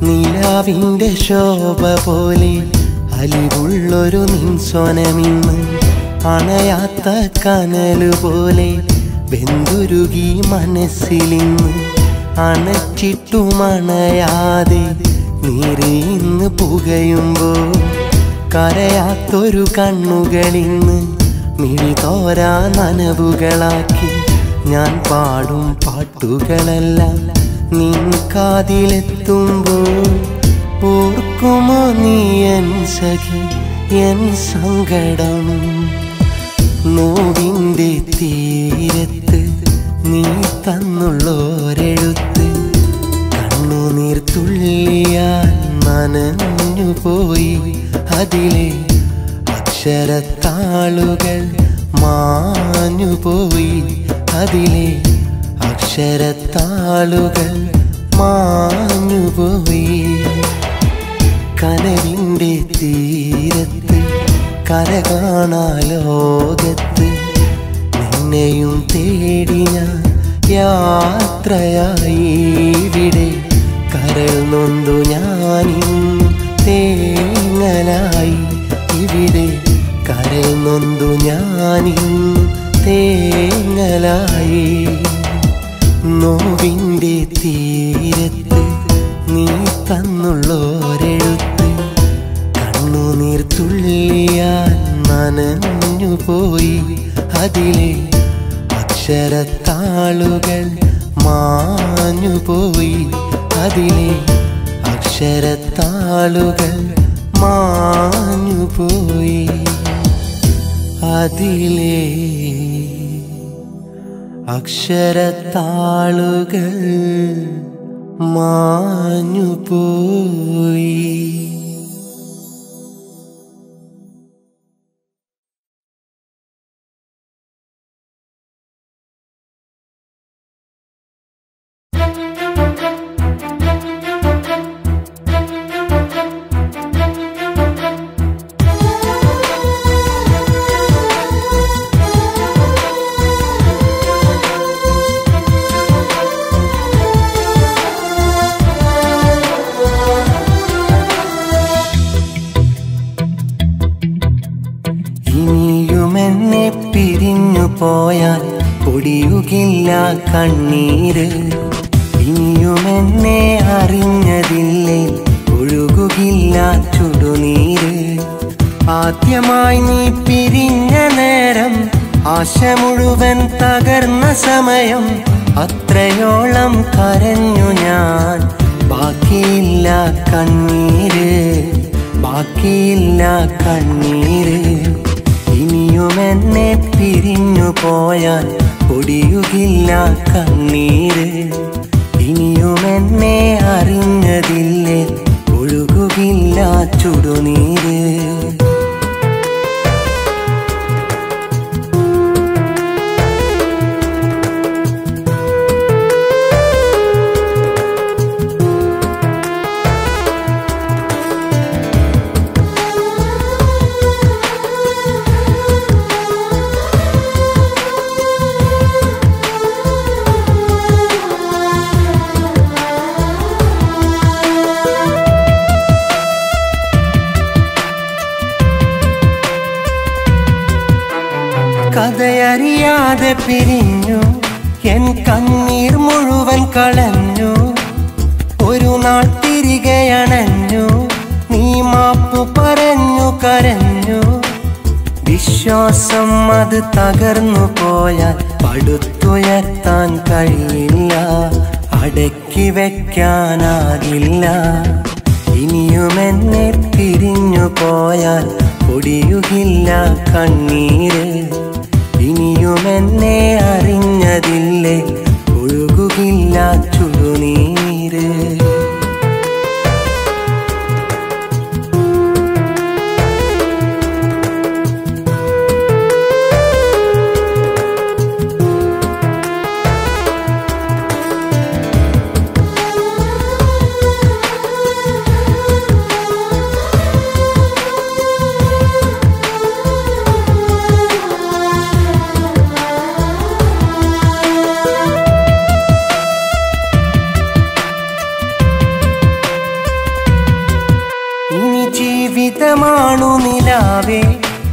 നിലാവിൻ്റെ ശോഭ പോലെ അലിവുള്ളൊരു നിൻസ്വനമിന്ന് അണയാത്ത കനലുപോലെ വെന്തുരുകി മനസ്സിലിന്ന്, അണച്ചിട്ടുമണയാതെ നീറിയിന്ന് പുകയുമ്പോൾ കരയാത്തൊരു കണ്ണുകളിന്ന് മിഴി തോരാ നനവുകളാക്കി ഞാൻ പാടും പാട്ടുകളെല്ലാം നിൻ കാതിലെത്തുമ്പോൾ ഓർക്കുമോ നീ എൻ സഖി എൻ സങ്കടം. നോവിൻ്റെ തീരത്ത് നീ തന്നുള്ളോരെഴുത്ത് കണ്ണുനീർ തുള്ളിയാൽ നനഞ്ഞുപോയി. അതിലെ അക്ഷരത്താളുകൾ മാഞ്ഞുപോയി. അതിലെ അക്ഷരത്താളുകൾ മാഞ്ഞുപോയി. കനവിൻ്റെ തീരത്ത് കര കാണാ ലോകത്ത് നിന്നെയും തേടി ഞാൻ യാത്രയായി. ഇവിടെ കരൾ നൊന്തു ഞാനും തേങ്ങലായി. ഇവിടെ കരൾ നൊന്തു ഞാനും തേങ്ങലായി. നോവിൻ്റെ തീരത്ത് നീ തന്നുള്ളോരെഴുത്ത് കണ്ണുനീർ തുള്ളിയാൽ നനഞ്ഞുപോയി. അതിലെ അക്ഷരത്താളുകൾ മാഞ്ഞുപോയി. അതിലെ അക്ഷരത്താളുകൾ മാഞ്ഞുപോയി. അതിലെ അക്ഷരത്താളുകൾ മാഞ്ഞുപോയി. ഇനിയുമെന്നെ പിരിഞ്ഞു പോയാൽ പൊടിയുകില്ല കണ്ണീര്. ഇനിയുമെന്നെ അറിഞ്ഞതില്ലേ ഒഴുകുകില്ല ചുടുനീര്. ആദ്യമായി നീ പിരിഞ്ഞ നേരം ആശ മുഴുവൻ തകർന്ന സമയം. അത്രയോളം കരഞ്ഞു ഞാൻ. ബാക്കിയില്ല കണ്ണീര്, ബാക്കിയില്ല കണ്ണീര്. ഇനിയുമെന്നെ പിരിഞ്ഞു പോയാൽ പൊടിയുകില്ല കണ്ണീര്. ഇനിയുമെന്നെ അറിഞ്ഞതില്ലേ ഒഴുകുകില്ല ചുടുനീര്. കഥയറിയാതെ പിരിഞ്ഞു, എൻ കണ്ണീർ മുഴുവൻ കളഞ്ഞു. ഒരു നാൾ തിരികെ അണഞ്ഞു, നീ മാപ്പു പറഞ്ഞു കരഞ്ഞു. വിശ്വാസം അത് തകർന്നു പോയാൽ പടുത്തുയർത്താൻ കഴിയില്ല, അടക്കി വെക്കാനാകില്ല. ഇനിയുമെന്നെ പിരിഞ്ഞു പോയാൽ പൊടിയുകില്ല കണ്ണീര്. ഇനിയുമെന്നെ അറിഞ്ഞതില്ലേ ഒഴുകുകില്ല ചുടുനീര്. ജീവിതമാണു നിലാവേ,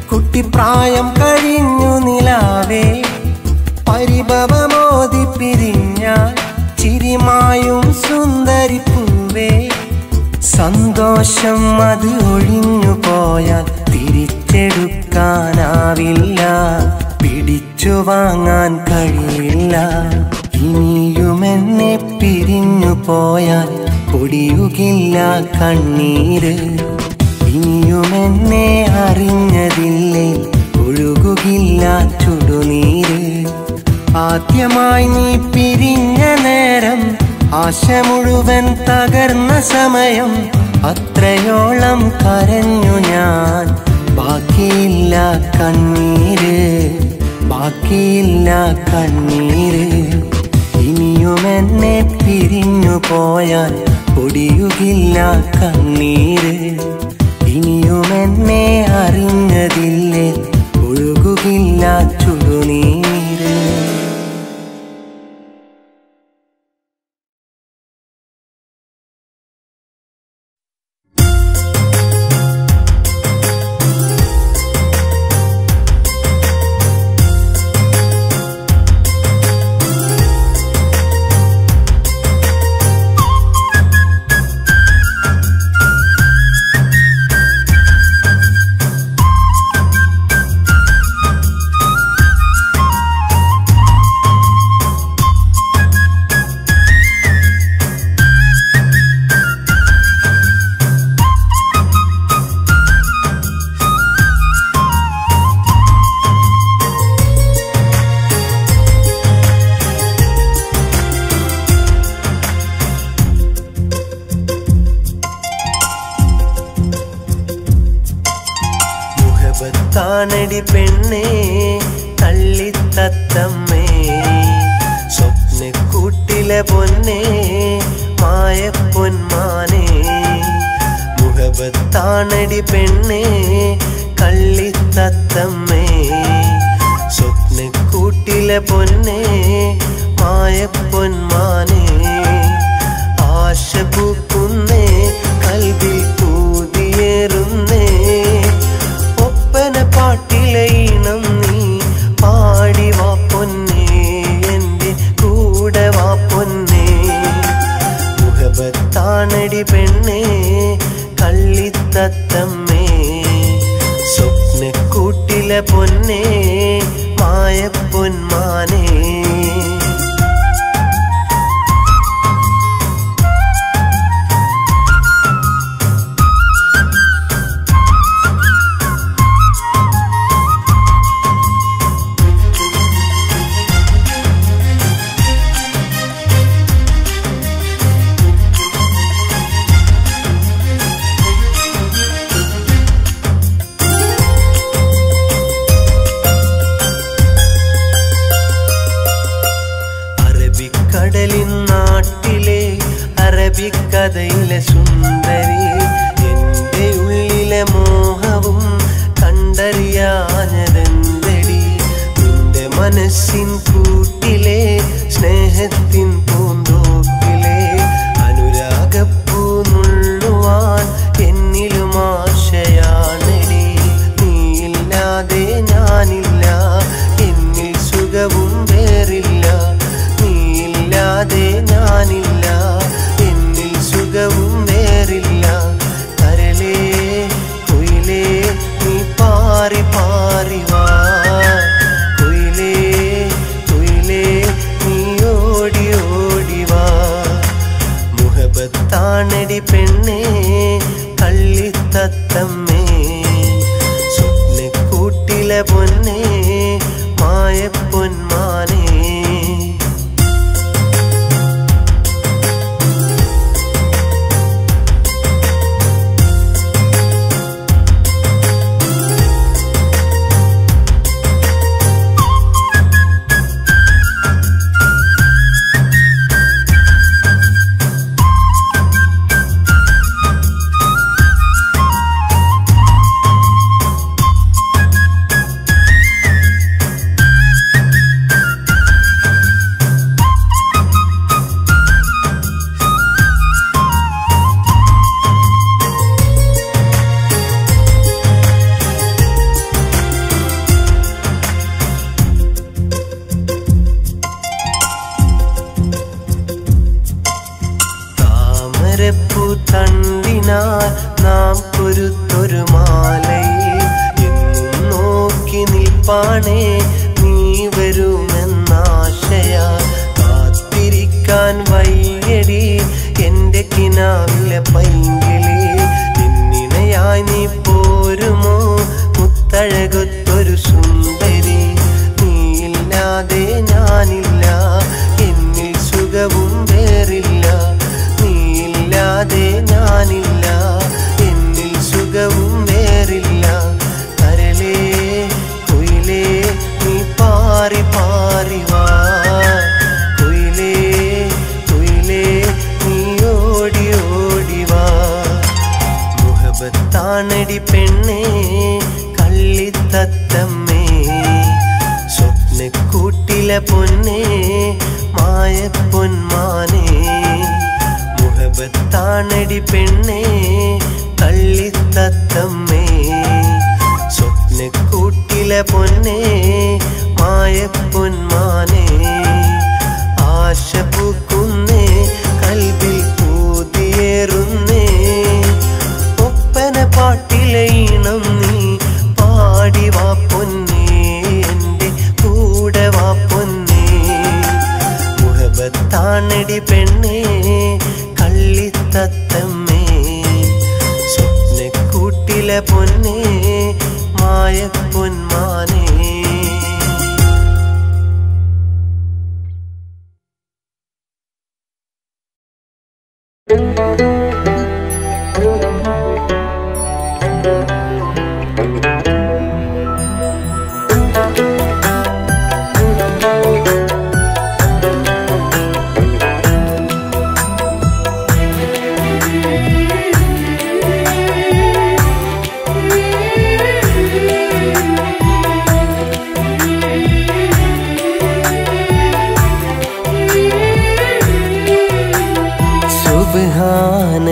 കുട്ടിപ്രായം കഴിഞ്ഞു നിലാവേ. പരിഭവമോതി പിരിഞ്ഞാൽ ചിരിമായും സുന്ദരിപ്പൂവേ. സന്തോഷം അത് ഒഴിഞ്ഞു പോയാൽ തിരിച്ചെടുക്കാനാവില്ല, പിടിച്ചു വാങ്ങാൻ കഴിയില്ല. ഇനിയുമെന്നെ പിരിഞ്ഞു പോയാൽ പൊടിയുകില്ല കണ്ണീര്. ഇനിയുമെന്നെ അറിഞ്ഞതില്ലേ ഒഴുകുകില്ല ചുടുനീര്. ആദ്യമായി നീ പിരിഞ്ഞ നേരം ആശ മുഴുവൻ തകർന്ന സമയം. അത്രയോളം കരഞ്ഞു ഞാൻ, ബാക്കിയില്ല കണ്ണീര്, ബാക്കിയില്ല കണ്ണീര്. ഇനിയുമെന്നെ പിരിഞ്ഞു പോയാൽ പൊടിയുകില്ല കണ്ണീര്. ഇനിയുമെന്നെ അറിഞ്ഞതില്ലേ ഒഴുകുകില്ല ചുടുനീര്. താനടി പെണ്ണേ തള്ളിത്തത്തമ്മേ, സ്വപ്നക്കൂട്ടിലെ പൊന്നേ മായപ്പൊന്മാനേ. മുഹബത്താണടി പെണ്ണേ കള്ളിത്തത്തമ്മേ, സ്വപ്നക്കൂട്ടിലെ പൊന്നേ മായപ്പൊന്മാനേ. ആശ പൂക്കുന്നേ കൽവിൽ കൂതിയേറുന്നേ, പാട്ടിലെ ഈണം നീ പാടി വാ പൊന്നേ, എൻ്റെ കൂടെ വാ പൊന്നേ. മുഹബത്താണടി പെണ്ണേ കള്ളിത്തത്തമ്മേ, സ്വപ്നക്കൂട്ടിലെ പൊന്നേ മായപ്പൊന്മാനേ. കടലിൻ നാട്ടിലെ അറബിക്കഥയിലെ സുന്ദരി, എൻ്റെ ഉള്ളിലെ മോഹവും കണ്ടറിയാഞ്ഞതെന്തടി. നിന്റെ മനസ്സിൻ കൂട്ടിലെ സ്നേഹത്തിൻ പൂന്തോപ്പിലെ അനുരാഗപ്പൂ നുള്ളുവാൻ എന്നിലും ആശയാണടി. നീയില്ലാതെ ഞാനില്ല, എന്നിൽ സുഖവും വേറില്ല. നീയില്ലാതെ ഞാനില്ല, എന്നിൽ സുഖവും വേറില്ല. കരലേ കുയിലേ നീ പാറി പാറി വാ, കുയിലേ കുയിലേ നീ ഓടി ഓടി വാ. മുഹബത്താണടി പെണ്ണേ കള്ളിത്തത്തമ്മേ, സ്വപ്നക്കൂട്ടിലെ പൊന്നേ മായപ്പൊന്മാനേ. തണ്ടിനാൽ നാം കൊരുത്തൊരു മാലയിൽ എന്നും നോക്കി നിൽപ്പാണേ നീ വരുമെന്നാശയാ. കാത്തിരിക്കാൻ വയ്യടി എൻ്റെ കിനാവിലെ പൈങ്കിളി, നിന്നിണയായി നീ നീയില്ലാതെ ഞാനില്ല, എന്നിൽ സുഖവും വേറില്ല. നീയില്ലാതെ ഞാനില്ല, എന്നിൽ സുഖവും വേറില്ല. കരളേ കുയിലേ നീ പാറി പാറി വാ, കുയിലേ കുയിലേ നീ ഓടി ഓടി വാ. മുഹബത്താണടി പെണ്ണേ കള്ളിത്തത്തമ്മേ, സ്വപ്നക്കൂട്ടിലെ പൊന്നേ മായപ്പൊന്മാനേ. മുഹബത്താണടി പെണ്ണേ കള്ളിത്തത്തമ്മേ, സ്വപ്നക്കൂട്ടിലെ പൊന്നേ മായപ്പൊന്മാനേ. ആശ പൂക്കുന്നേ കൽവിൽ പൂതിയേറുന്നേ, ഒപ്പന പാട്ടിലെ ഈണം നീ പാടി വാ പൊന്നേ, എൻ്റെ കൂടെ വാ പൊന്നേ. മുഹബത്താണടി പെണ്ണേ കള്ളിത്തത്തമ്മേ, സ്വപ്നക്കൂട്ടിലെ പൊന്നേ മായപ്പൊന്മാനേ.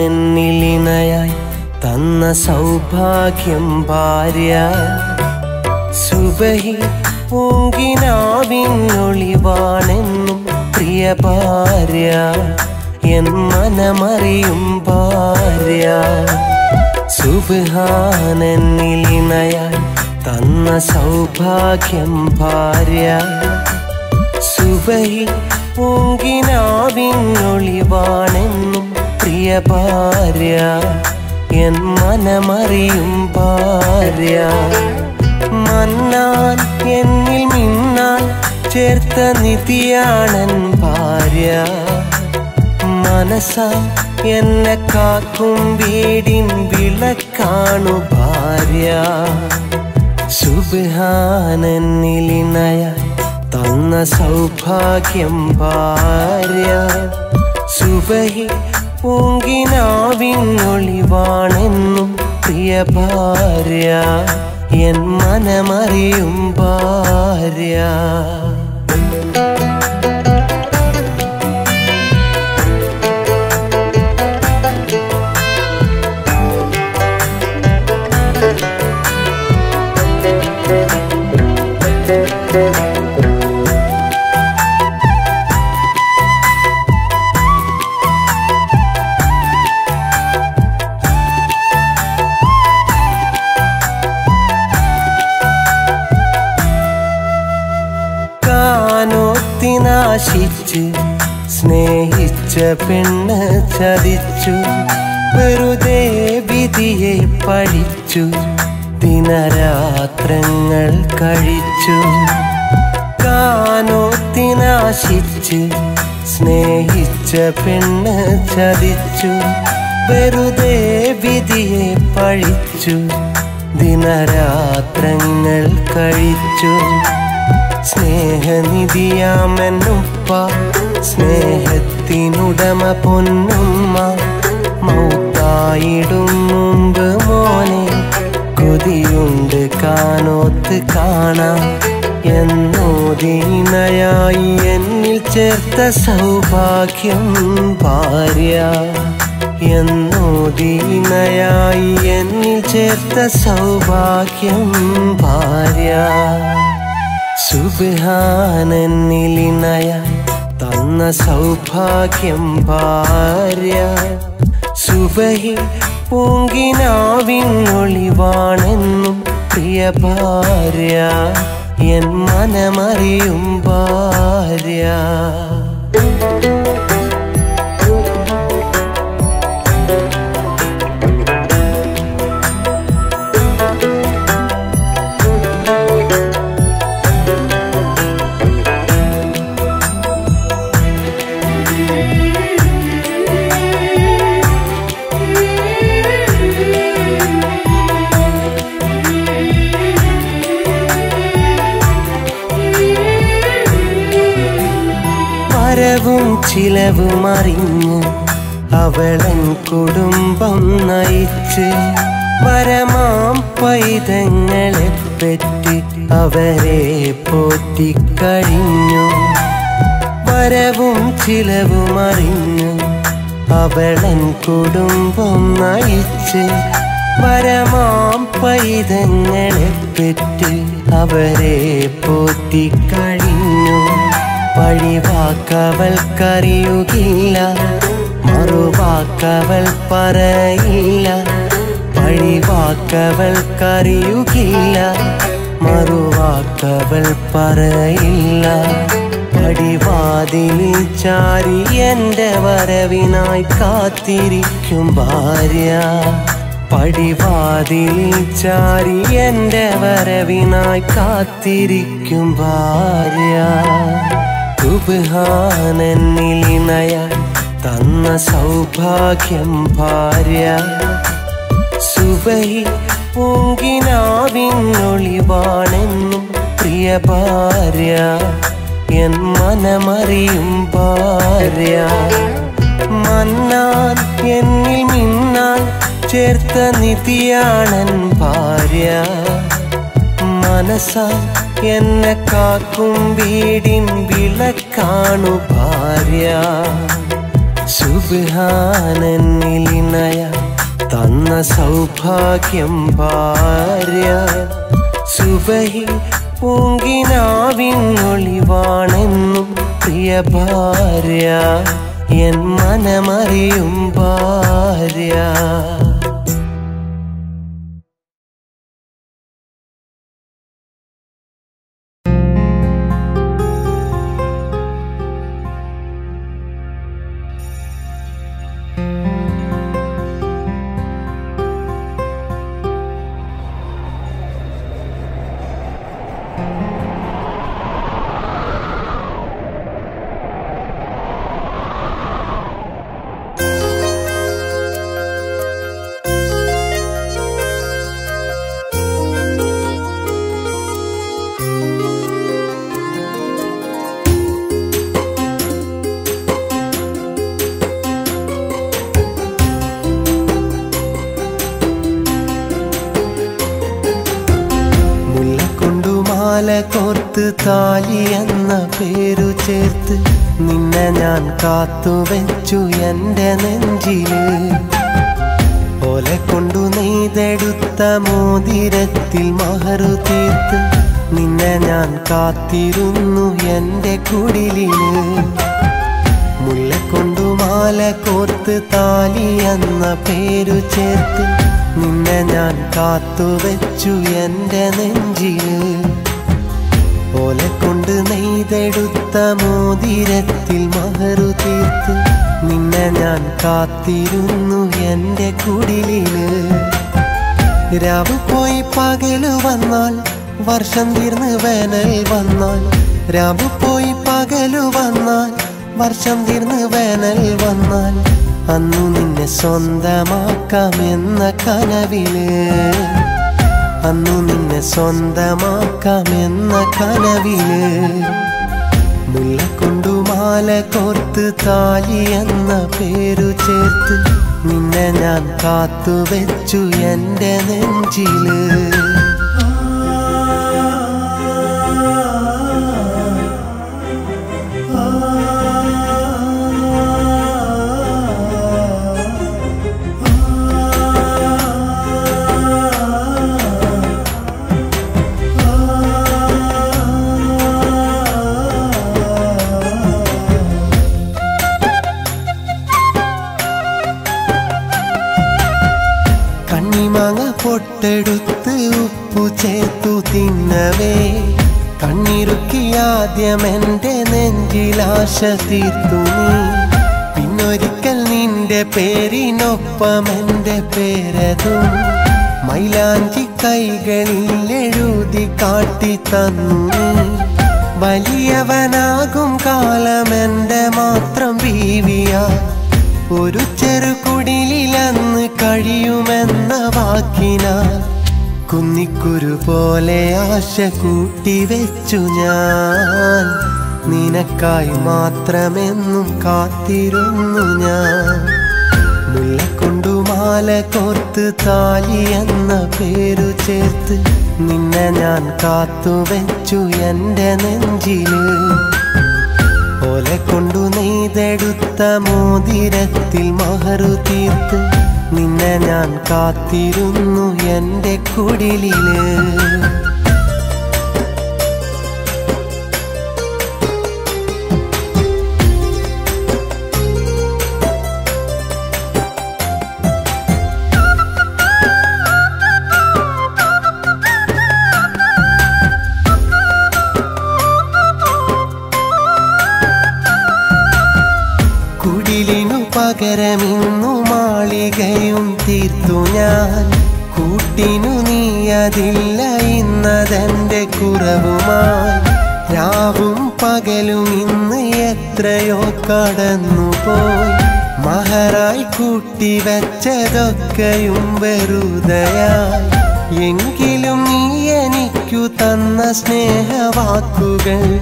സുബ്ഹാനന്നിലിണയായി തന്ന സൗഭാഗ്യം ഭാര്യ, സുബഹി പൂങ്കിനാവിനൊളിവാണെന്നും പ്രിയ ഭാര്യ, എൻ മനമറിയും ഭാര്യ. സുബ്ഹാനന്നിലിണയായി തന്ന സൗഭാഗ്യം ഭാര്യ, സുബഹി പൂങ്കിനാവിനൊളിവാണെന്നും പ്രിയ ഭാര്യ, എൻ മനമറിയും ഭാര്യ. മന്നാൻ എന്നിൽ മിന്നാൻ ചേർത്ത നിധിയാണൻ ഭാര്യ, മനസ്സ എന്നെ കാക്കും വീടിൻ വിളക്കാണു ഭാര്യ. സുബ്ഹാനന്നിലിണയായി തന്ന സൗഭാഗ്യം ഭാര്യ, സുബഹി പൂങ്കിനാവിനൊളിവാണെന്നും പ്രിയ ഭാര്യ, എൻ മനമറിയും ഭാര്യ. കാനോത്തിനാശിച്ച് സ്നേഹിച്ച പെണ്ണ് ചതിച്ചു, വെറുതെ വിധിയെ പഴിച്ചു, ദിനരാത്രങ്ങൾ കഴിച്ചു. കാനോത്തിനാശിച്ച് സ്നേഹിച്ച പെണ്ണ് ചതിച്ചു, വെറുതെ വിധിയെ പഴിച്ചു, ദിനരാത്രങ്ങൾ കഴിച്ചു. സ്നേഹനിധിയാമെന്നുപ്പ, സ്നേഹത്തിനുടമ പൊന്നുമ്മ, മൗത്തായിടും മുമ്പ് മോനെ കൊതിയുണ്ട് കാനോത്ത് കാണാം എന്നോദീനയായി എന്നിൽ ചേർത്ത സൗഭാഗ്യം ഭാര്യ, എന്നോദീനയായി എന്നിൽ ചേർത്ത സൗഭാഗ്യം ഭാര്യ. സുബ്ഹാനന്നിലിണയായി തന്ന സൗഭാഗ്യം ഭാര്യ, സുബഹി പൂങ്കിനാവിനൊളിവാണെന്നും പ്രിയ ഭാര്യ, എൻ മനമറിയും ഭാര്യ. വരവും ചിലവും അറിഞ്ഞ് അവളൻ കുടുംബം നയിച്ച് വരമാം പൈതങ്ങളെപ്പറ്റി അവരെ പോറ്റിക്കഴിഞ്ഞു. വരവും ചിലവും അറിഞ്ഞ് അവളൻ കുടുംബം നയിച്ച് വരമാം പൈതങ്ങളെപ്പറ്റി അവരെ പോറ്റിക്കഴിഞ്ഞു. പഴിവാക്കവൾക്കറിയുകില്ല, മറുവാക്കവൾ പറയില്ല. പഴിവാക്കവൾക്കറിയുകില്ല, മറുവാക്കവൾ പറയില്ല. പടിവാതിലിൽ ചാരി എൻ്റെ വരവിനായി കാത്തിരിക്കും ഭാര്യ. പടിവാതിലിൽ ചാരി എൻ്റെ വരവിനായി കാത്തിരിക്കും ഭാര്യ. സുബ്ഹാനന്നിലിണയാൻ തന്ന സൗഭാഗ്യം ഭാര്യ. സുബഹി പൂങ്കിനാവിനൊളിവാണെന്നും പ്രിയ ഭാര്യ. എൻ മനമറിയും ഭാര്യ. മന്നാൻ എന്നിൽ മിന്നാൻ ചേർത്ത നിധിയാണൻ ഭാര്യ. മനസ്സാൽ എന്നെ കാക്കും വീടിൻ വിളക്കാണു ഭാര്യ. സുബ്ഹാനന്നിലിണയാൻ തന്ന സൗഭാഗ്യം ഭാര്യ. സുബഹി പൂങ്കിനാവിനൊളിവാണെന്നും പ്രിയ ഭാര്യ. എൻ മനമറിയും ഭാര്യ. കോർത്ത് താലി എന്ന പേരു ചേർത്ത് നിന്നെ ഞാൻ കാത്തുവെച്ചു എൻ്റെ നെഞ്ചില്. ഓല കൊണ്ടു നെയ്തെടുത്ത മോതിരത്തിൽ മഹറു തീർത്ത് നിന്നെ ഞാൻ കാത്തിരുന്നു എൻ്റെ കുടിലില്. മുല്ലക്കൊണ്ടു മാല കോർത്ത് താലി എന്ന പേരു ചേർത്ത് നിന്നെ ഞാൻ കാത്തുവെച്ചു എൻ്റെ നെഞ്ചില്. ഓല കൊണ്ട് നെയ്തെടുത്ത മോതിരത്തിൽ മഹറു തീർത്ത് നിന്നെ ഞാൻ കാത്തിരുന്നു എൻ്റെ കുടിലില്. രാവ് പോയി പകല് വന്നാൽ വർഷം തീർന്ന് വേനൽ വന്നാൽ. രാവ് പോയി പകല് വന്നാൽ വർഷം തീർന്ന് വേനൽ വന്നാൽ. അന്നു നിന്നെ സ്വന്തമാക്കാമെന്ന കനവില്. അന്നു നിന്നെ സ്വന്തമാക്കാമെന്ന കനവില്. മുല്ലക്കൊണ്ടു മാല കോർത്ത് താലി എന്ന പേരു ചേർത്ത് നിന്നെ ഞാൻ കാത്തുവെച്ചു എൻ്റെ നെഞ്ചില്. കണ്ണിമാങ്ങ പൊട്ടെടുത്ത് ഉപ്പു ചേർത്തു തിന്നവേ കണ്ണിറുക്കി ആദ്യം എൻ്റെ നെഞ്ചിലാശ തീർത്തു നീ. പിന്നൊരിക്കൽ നിന്റെ പേരിനൊപ്പം എൻ്റെ പേരതും മൈലാഞ്ചി കൈകളിൽ എഴുതി കാട്ടി തന്നു നീ. വലിയവനാകും കാലം എൻ്റെ മാത്രം ബീവിയാ. ഒരു ചെറുകുടിലന്ന് കഴിയുമെന്ന വാക്കിനാൽ കുന്നിക്കുരു പോലെ ആശ കൂട്ടിവെച്ചു ഞാൻ. നിനക്കായി മാത്രമെന്നും കാത്തിരുന്നു ഞാൻ. മുല്ലക്കൊണ്ടു മാല കോർത്ത് താലി എന്ന പേരു ചേർത്ത് നിന്നെ ഞാൻ കാത്തുവെച്ചു എൻ്റെ നെഞ്ചില്. ഓലക്കൊണ്ടു നെയ്തെടുത്ത മോതിരത്തിൽ മഹറു തീർത്ത് നിന്നെ ഞാൻ കാത്തിരുന്നു എൻ്റെ കുടിലില്. കുടിലിനു പകരമിന്നു മാളികയും തീർത്തു ഞാൻ. കൂട്ടിനു നീയതില്ല ഇന്നതെന്റെ കുറവുമായി. രാവും പകലും ഇന്ന് എത്രയോ കടന്നുപോയി. മഹറായി കൂട്ടിവെച്ചതൊക്കെയും വെറുതെയായി. എങ്കിലും നീ എനിക്കു തന്ന സ്നേഹവാക്കുകൾ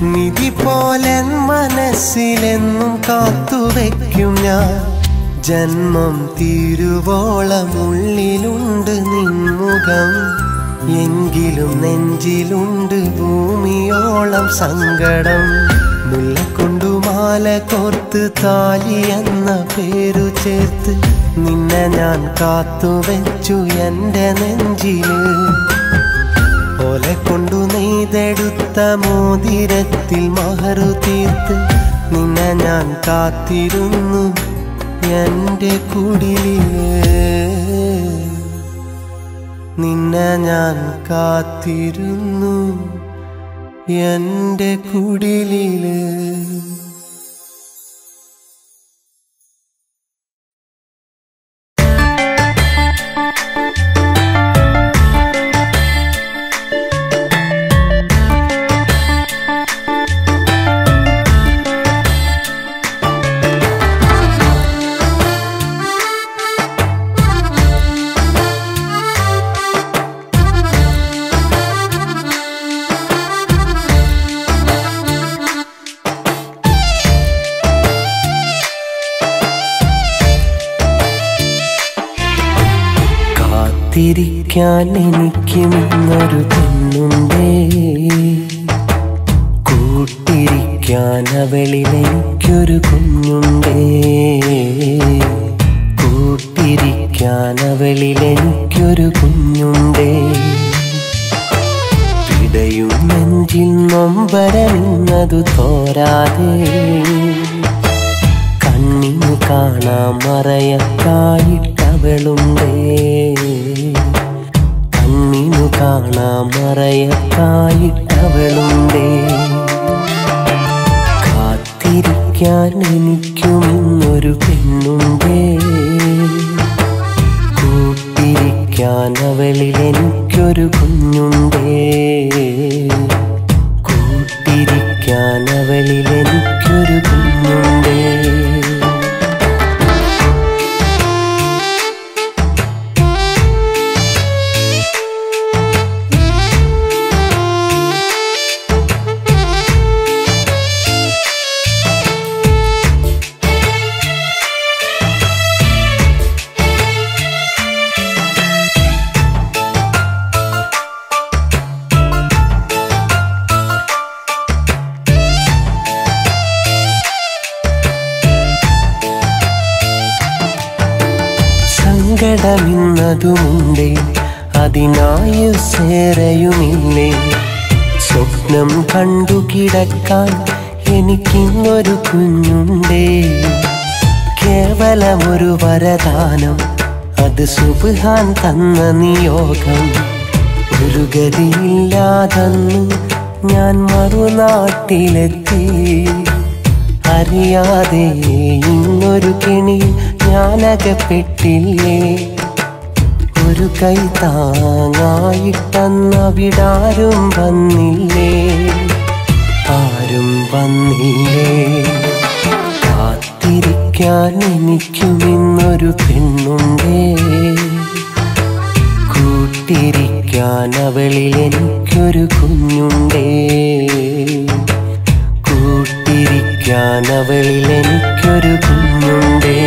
നിധി പോലെ മനസ്സിലെന്നും കാത്തുവെക്കും ഞാൻ. ജന്മം തീരുവോളം ഉള്ളിലുണ്ട് നിൻമുഖം. എങ്കിലും നെഞ്ചിലുണ്ട് ഭൂമിയോളം സങ്കടം. മുല്ലക്കൊണ്ടു മാല കോർത്ത് താലി എന്ന പേരു ചേർത്ത് നിന്നെ ഞാൻ കാത്തുവെച്ചു എൻ്റെ നെഞ്ചില്. ഓലക്കൊണ്ടു നെയ്തെടുത്ത മോതിരത്തിൽ മഹറു തീർത്ത് നിന്നെ ഞാൻ കാത്തിരുന്നു എൻ്റെ കുടിലില്. നിന്നെ ഞാൻ കാത്തിരുന്നു എൻ്റെ കുടിലില്. കാത്തിരിക്കാൻ എനിക്കും ഇന്നൊരു പെണ്ണുണ്ടേ. കൂട്ടിരിക്കാൻ അവളിൽ എനിക്കൊരു കുഞ്ഞുണ്ടേ. കൂട്ടിരിക്കാൻ അവളിൽ എനിക്കൊരു കുഞ്ഞുണ്ടേ. പിടയും നെഞ്ചിൽ നൊമ്പരമിന്നതു തോരാതെ കണ്ണിന് കാണാൻ മറയത്തായിട്ടവളുണ്ടേ. കണ്ണിനു കാണാൻ മറയത്തായിട്ടവളുണ്ടേ. കാത്തിരിക്കാൻ എനിക്കും ഇന്നൊരു പെണ്ണുണ്ടേ. കൂട്ടിരിക്കാൻ അവളിൽ എനിക്കൊരു കുഞ്ഞുണ്ടേ. കൂട്ടിരിക്കാൻ അവളിൽ എനിക്കൊരു കുഞ്ഞുണ്ടേ. സങ്കടമിന്നതുമുണ്ടേ, അതിനായുസേറെയുമില്ലേ. സ്വപ്നം കണ്ടു കിടക്കാൻ എനിക്കിന്നൊരു കുഞ്ഞുണ്ടേ. കേവലമൊരു വരദാനം, അത് സുബ്ഹാൻ തന്ന നിയോഗം. ഒരു ഗതിയില്ലാതന്നു ഞാൻ മറുനാട്ടിലെത്തി. അറിയാതെ ഇന്നൊരു കെണി ഞാനകപ്പെട്ടില്ലേ. ഒരു കൈ താങ്ങായിട്ടന്നവിടാരും വന്നില്ലേ. ആരും വന്നില്ലേ. കാത്തിരിക്കാൻ എനിക്കും ഇന്നൊരു പെണ്ണുണ്ടേ. കൂട്ടിരിക്കാൻ അവളിൽ എനിക്കൊരു കുഞ്ഞുണ്ടേ. കാത്തിരിക്കാൻ അവളിൽ എനിക്കൊരു കുഞ്ഞുണ്ടേ.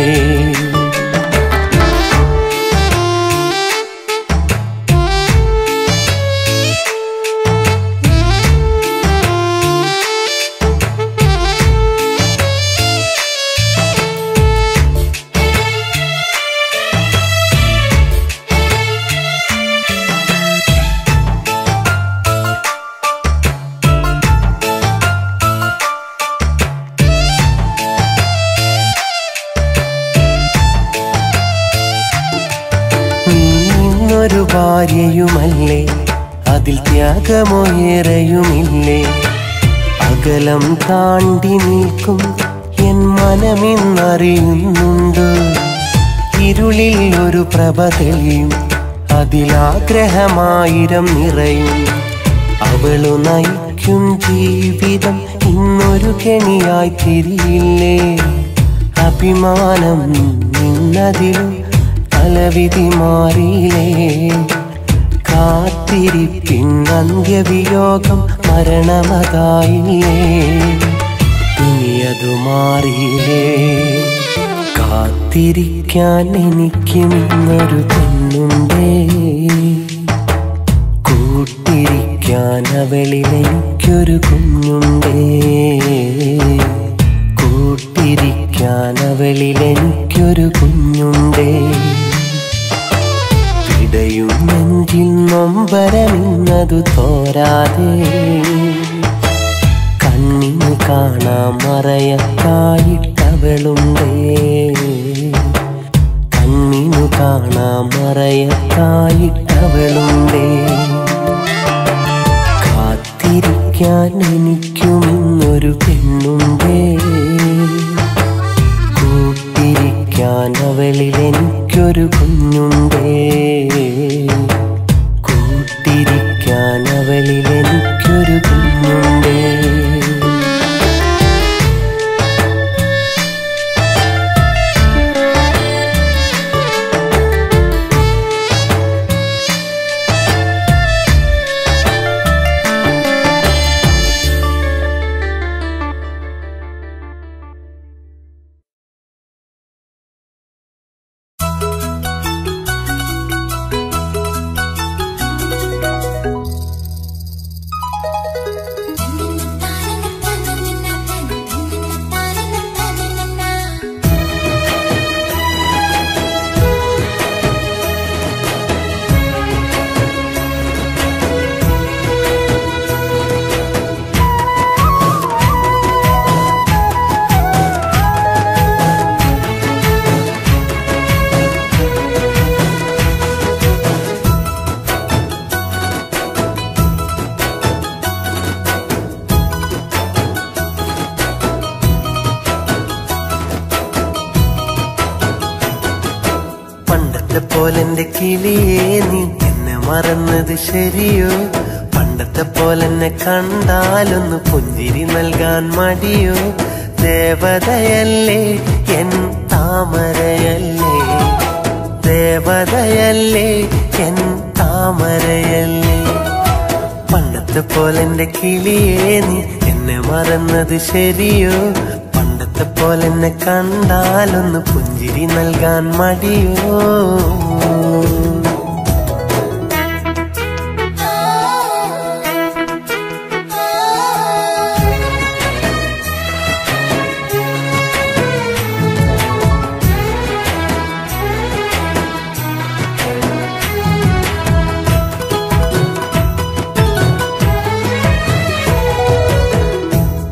ഒരു ഭാര്യയുമല്ലേ, അതിൽ ത്യാഗമോയേറെയുമില്ലേ. അകലം താണ്ടി നിൽക്കും എൻ മനമിന്നറിയുന്നുണ്ട്. ഇരുളിൽ ഒരു പ്രഭ തെളിയും, അതിലാഗ്രഹമായിരം നിറയും. അവളു നയിക്കും ജീവിതം ഇന്നൊരു കെണിയായി തിരിയില്ലേ. അഭിമാനം നിന്നതിലും തലവിധി മാറിയില്ലേ. കാത്തിരിപ്പിൻ അന്ത്യവിയോഗം മരണമതായില്ലേ. ഇനിയതു മാറിയില്ലേ. കാത്തിരിക്കാൻ എനിക്കും ഇന്നൊരു പെണ്ണുണ്ടേ. കൂട്ടിരിക്കാൻ അവളിൽ എനിക്കൊരു കുഞ്ഞുണ്ടേ. കൂട്ടിരിക്കാൻ അവളിൽ എനിക്കൊരു കുഞ്ഞുണ്ടേ. ഇടയും നെഞ്ചിൽ നൊമ്പരമിന്നതു തോരാതെ. കണ്ണിന് കാണാൻ മറയത്തായിട്ടവളുണ്ടേ. കണ്ണിനു കാണാൻ മറയത്തായിട്ടവളുണ്ടേ. കാത്തിരിക്കാൻ എനിക്കും ഇന്നൊരു പെണ്ണുണ്ടേ. കൂട്ടിരിക്കാൻ അവളിൽ എനിക്കൊരു കുഞ്ഞുണ്ടേ. കൂട്ടിരിക്കാൻ അവളിൽ എനിക്കൊരു കുഞ്ഞുണ്ടേ. പോലെന്റെ കിളിയേ, നീ എന്നെ മറന്നത് ശരിയോ? പണ്ടത്തെ പോലെന്നെ കണ്ടാലൊന്ന് പുഞ്ചിരി നൽകാൻ മടിയോ? ദേവതയല്ലേ എൻ താമരയല്ലേ, ദേവതയല്ലേ എൻ താമരയല്ലേ. പണ്ടത്തെ പോലെന്റെ കിളിയേ, നീ എന്നെ മറന്നത് ശരിയോ? പണ്ടത്തെ പോലെന്നെ കണ്ടാലൊന്ന് പുഞ്ചിരി നൽകാൻ മടിയോ?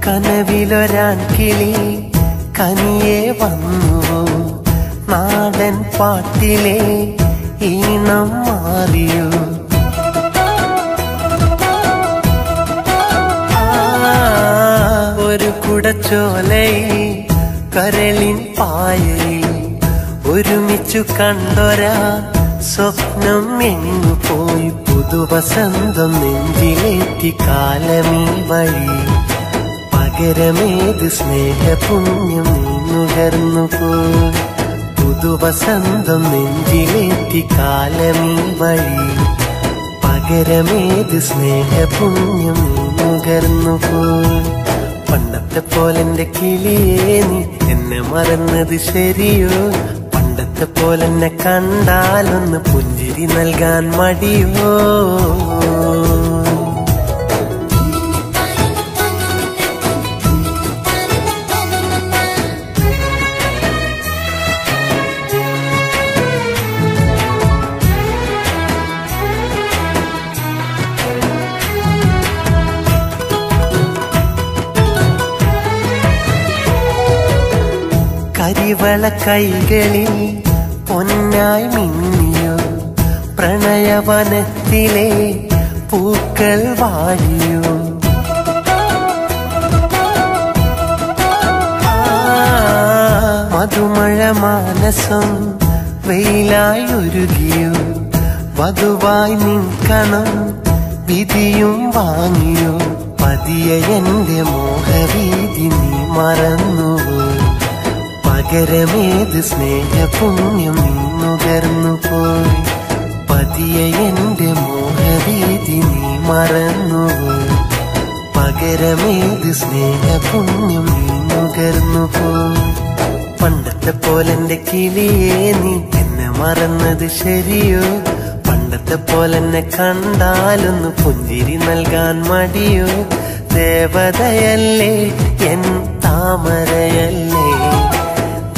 കനവിലൊരാൻ കിളി കനിയെ വന്നു, നാടൻ പാട്ടിലെ ഈണം മാറിയോ? ഒരു കുടച്ചോലയിൽ കരളിൻ പായയിൽ ഒരുമിച്ചു കണ്ടൊരാ സ്വപ്നം എങ്ങു പോയി? പുതുവസന്തം നെഞ്ചിലേറ്റി കാലമീ വഴി. പകരമേത് സ്നേഹപുണ്യം നീ നുകർന്നു പോയി? പുതുവസന്തം നെഞ്ചിലേറ്റി കാലമീ വഴി. പകരമേത് സ്നേഹപുണ്യം നീ നുകർന്നു പോയി? പണ്ടത്തെ പണ്ടത്തെ പോലെന്റെ കിളിയേ നീ എന്നെ മറന്നത് ശരിയോ? പണ്ടത്തെ പോലെന്നെ കണ്ടാലൊന്ന് പുഞ്ചിരി നൽകാൻ മടിയോ? കരിവള കൈകളിൽ പൊന്നായി മിന്നിയോ? പ്രണയവനത്തിലെ പൂക്കൾ വാടിയോ? മധുമഴ മാനസം വെയിലായി ഒരുകിയോ? വധുവായി നിൽക്കണം വിധിയും വാങ്ങിയോ? പതിയെ എന്റെ മോഹവീതി നീ മറന്നുവോ? പകരമേത് സ്നേഹപുണ്യം നിന്നുകർന്നു പോയി? പതിയെ എന്റെ മോഹവീതി നീ മറന്നുവോ? പകരമേത് സ്നേഹപുണ്യം നിന്നുകർന്നു പോയി? പണ്ടത്തെ പോലെന്റെ കിളിയേ നീ എന്നെ മറന്നത് ശരിയോ? പണ്ടത്തെ പോലെന്നെ കണ്ടാലൊന്ന് പുഞ്ചിരി നൽകാൻ മടിയോ? ദേവതയല്ലേ എൻ താമരയല്ലേ?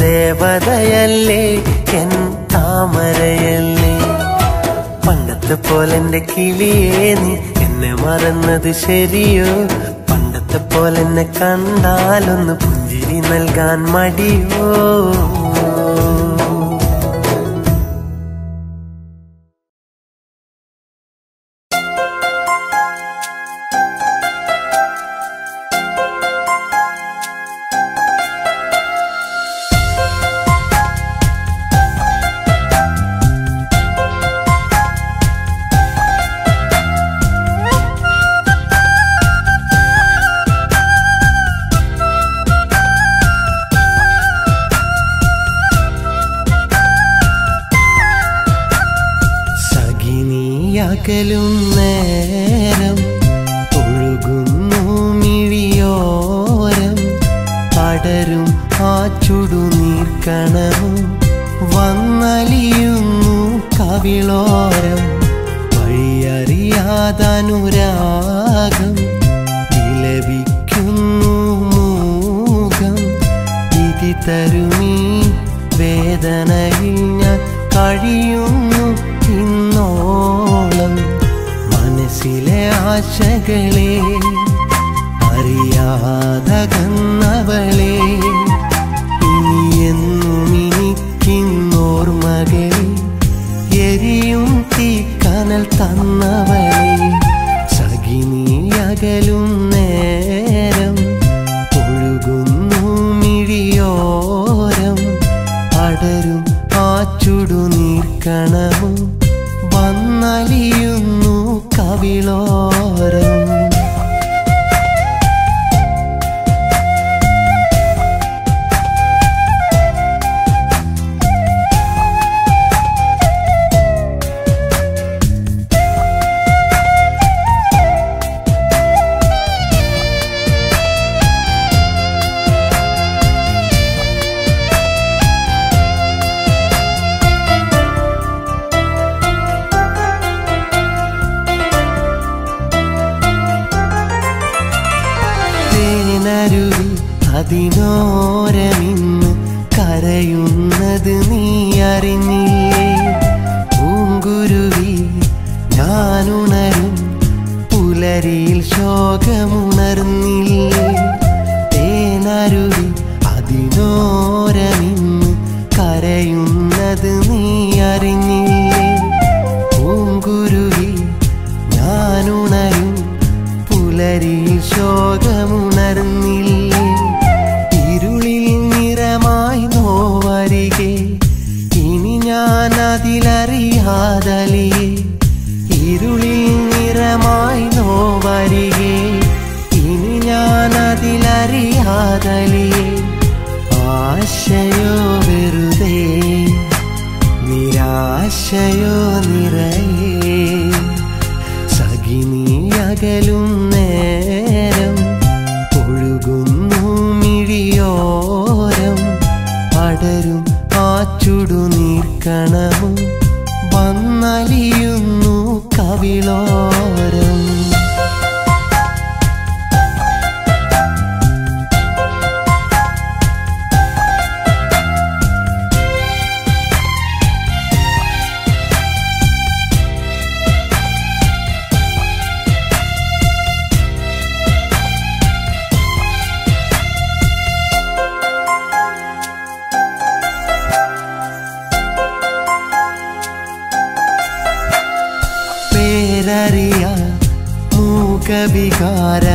ദേവതയല്ലേ എൻ താമരയല്ലേ? പണ്ടത്തെ പോലെന്റെ കിളിയേ നീ എന്നെ മറന്നത് ശരിയോ? പണ്ടത്തെ പോലെന്നെ കണ്ടാലൊന്ന് പുഞ്ചിരി നൽകാൻ മടിയോ? ും നേരം ഒഴുകുന്നു മിഴിയോരം പടരും ആ ചുടുനീർക്കണവും വന്നലിയുന്നു കവിളോരം വഴിയറിയാതനുരാഗം വിലപിക്കുന്നു മൂകം വിധി തരുമീ വേദനയിൽ ഞാൻ കഴിയുന്നു ഇന്നോളം മനസ്സിലെ ആശകളെ അറിയാതകന്നവളെ ഇനിയെന്നും എനിക്കിന്നോർമകളെ എരിയും തീക്കനൽ തന്നവളെ സഖിനി അകലും നേരം ഒഴുകുന്നു മിഴിയോരം പടരും ആ ചുടുനീർക്കണവും വന്നലിയുന്നു കവിളോരം അതിനോരമിന്ന് കരയുന്നത് നീ അറിഞ്ഞില്ലേ? പൂങ്കുരുവി ഞാനുണരും പുലരിയിൽ ശോകമുണർന്നില്ലേ? തേനരുവി അതിനോരമിന്ന് കരയുന്നത് നീ അറിഞ്ഞില്ലേ? പൂങ്കുരുവി ഞാനുണരും പുലരിയിൽ ശോകമുണർന്നില്ലേ? ഇരുളിൽ നിറമായി നോവരികെ ഇനി ഞാൻ അതിലറിയാതലിയേ? ഇരുളിൽ നിറമായി നോവരികെ ഇനി ഞാൻ അതിലറിയാതലിയേ? ആശയോ വെറുതെ നിരാശയോ നിറയേ സഖിനി അകലും നേരം ഒഴുകുന്നു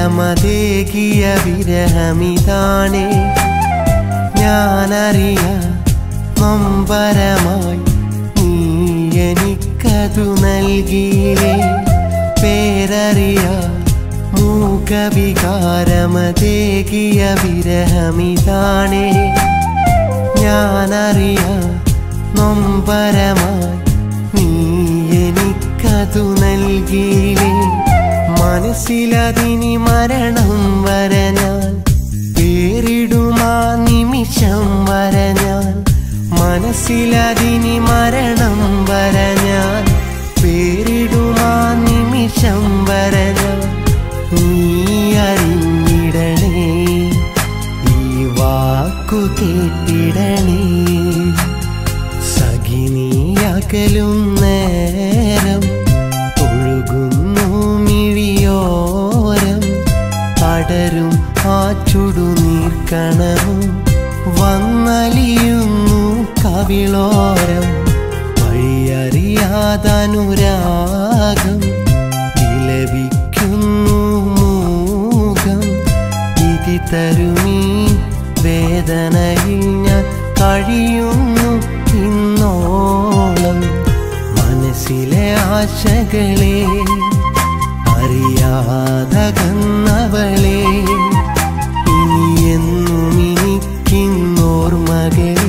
ഭാരമതേകിയ വിരഹമിതാണേ ഞാനറിയാ നൊമ്പരമായി നീ എനിക്കതു നൽകിയില്ലേ പേരറിയാ മൂകവികാരമതേകിയ വിരഹമിതാണേ ഞാനറിയാ നൊമ്പരമായി നീ എനിക്കതു നൽകിയില്ലേ മനസ്സിലതിനി മരണം വരെ ഞാൻ പേരിടുമാ നിമിഷം വരെ ഞാൻ മനസ്സിലതിനി മരണം വരെ ഞാൻ പേരിടുമാ നിമിഷം വരെ ഞാൻ നീ അറിഞ്ഞിടണേ ഈ വാക്കു കേട്ടിടണേ സഖിനിയകലും നേരം ഒഴുകുന്നു മിഴിയോരം പടരും ആ ചുടുനീർക്കണവും വന്നലിയുന്നു കവിളോരം വഴിയറിയാതനുരാഗം വിലപിക്കുന്നു മൂകം ഇതി തരുമീ വേദനയിൽ ഞാൻ കഴിയുന്നു ഇന്നോളം മനസ്സിലെ ആശകളെ അറിയാതകന്നവളെ ഇനി എന്നും എനിക്കിന്നോർമകളെ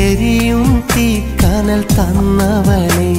എരിയും തീക്കനൽ തന്നവളെ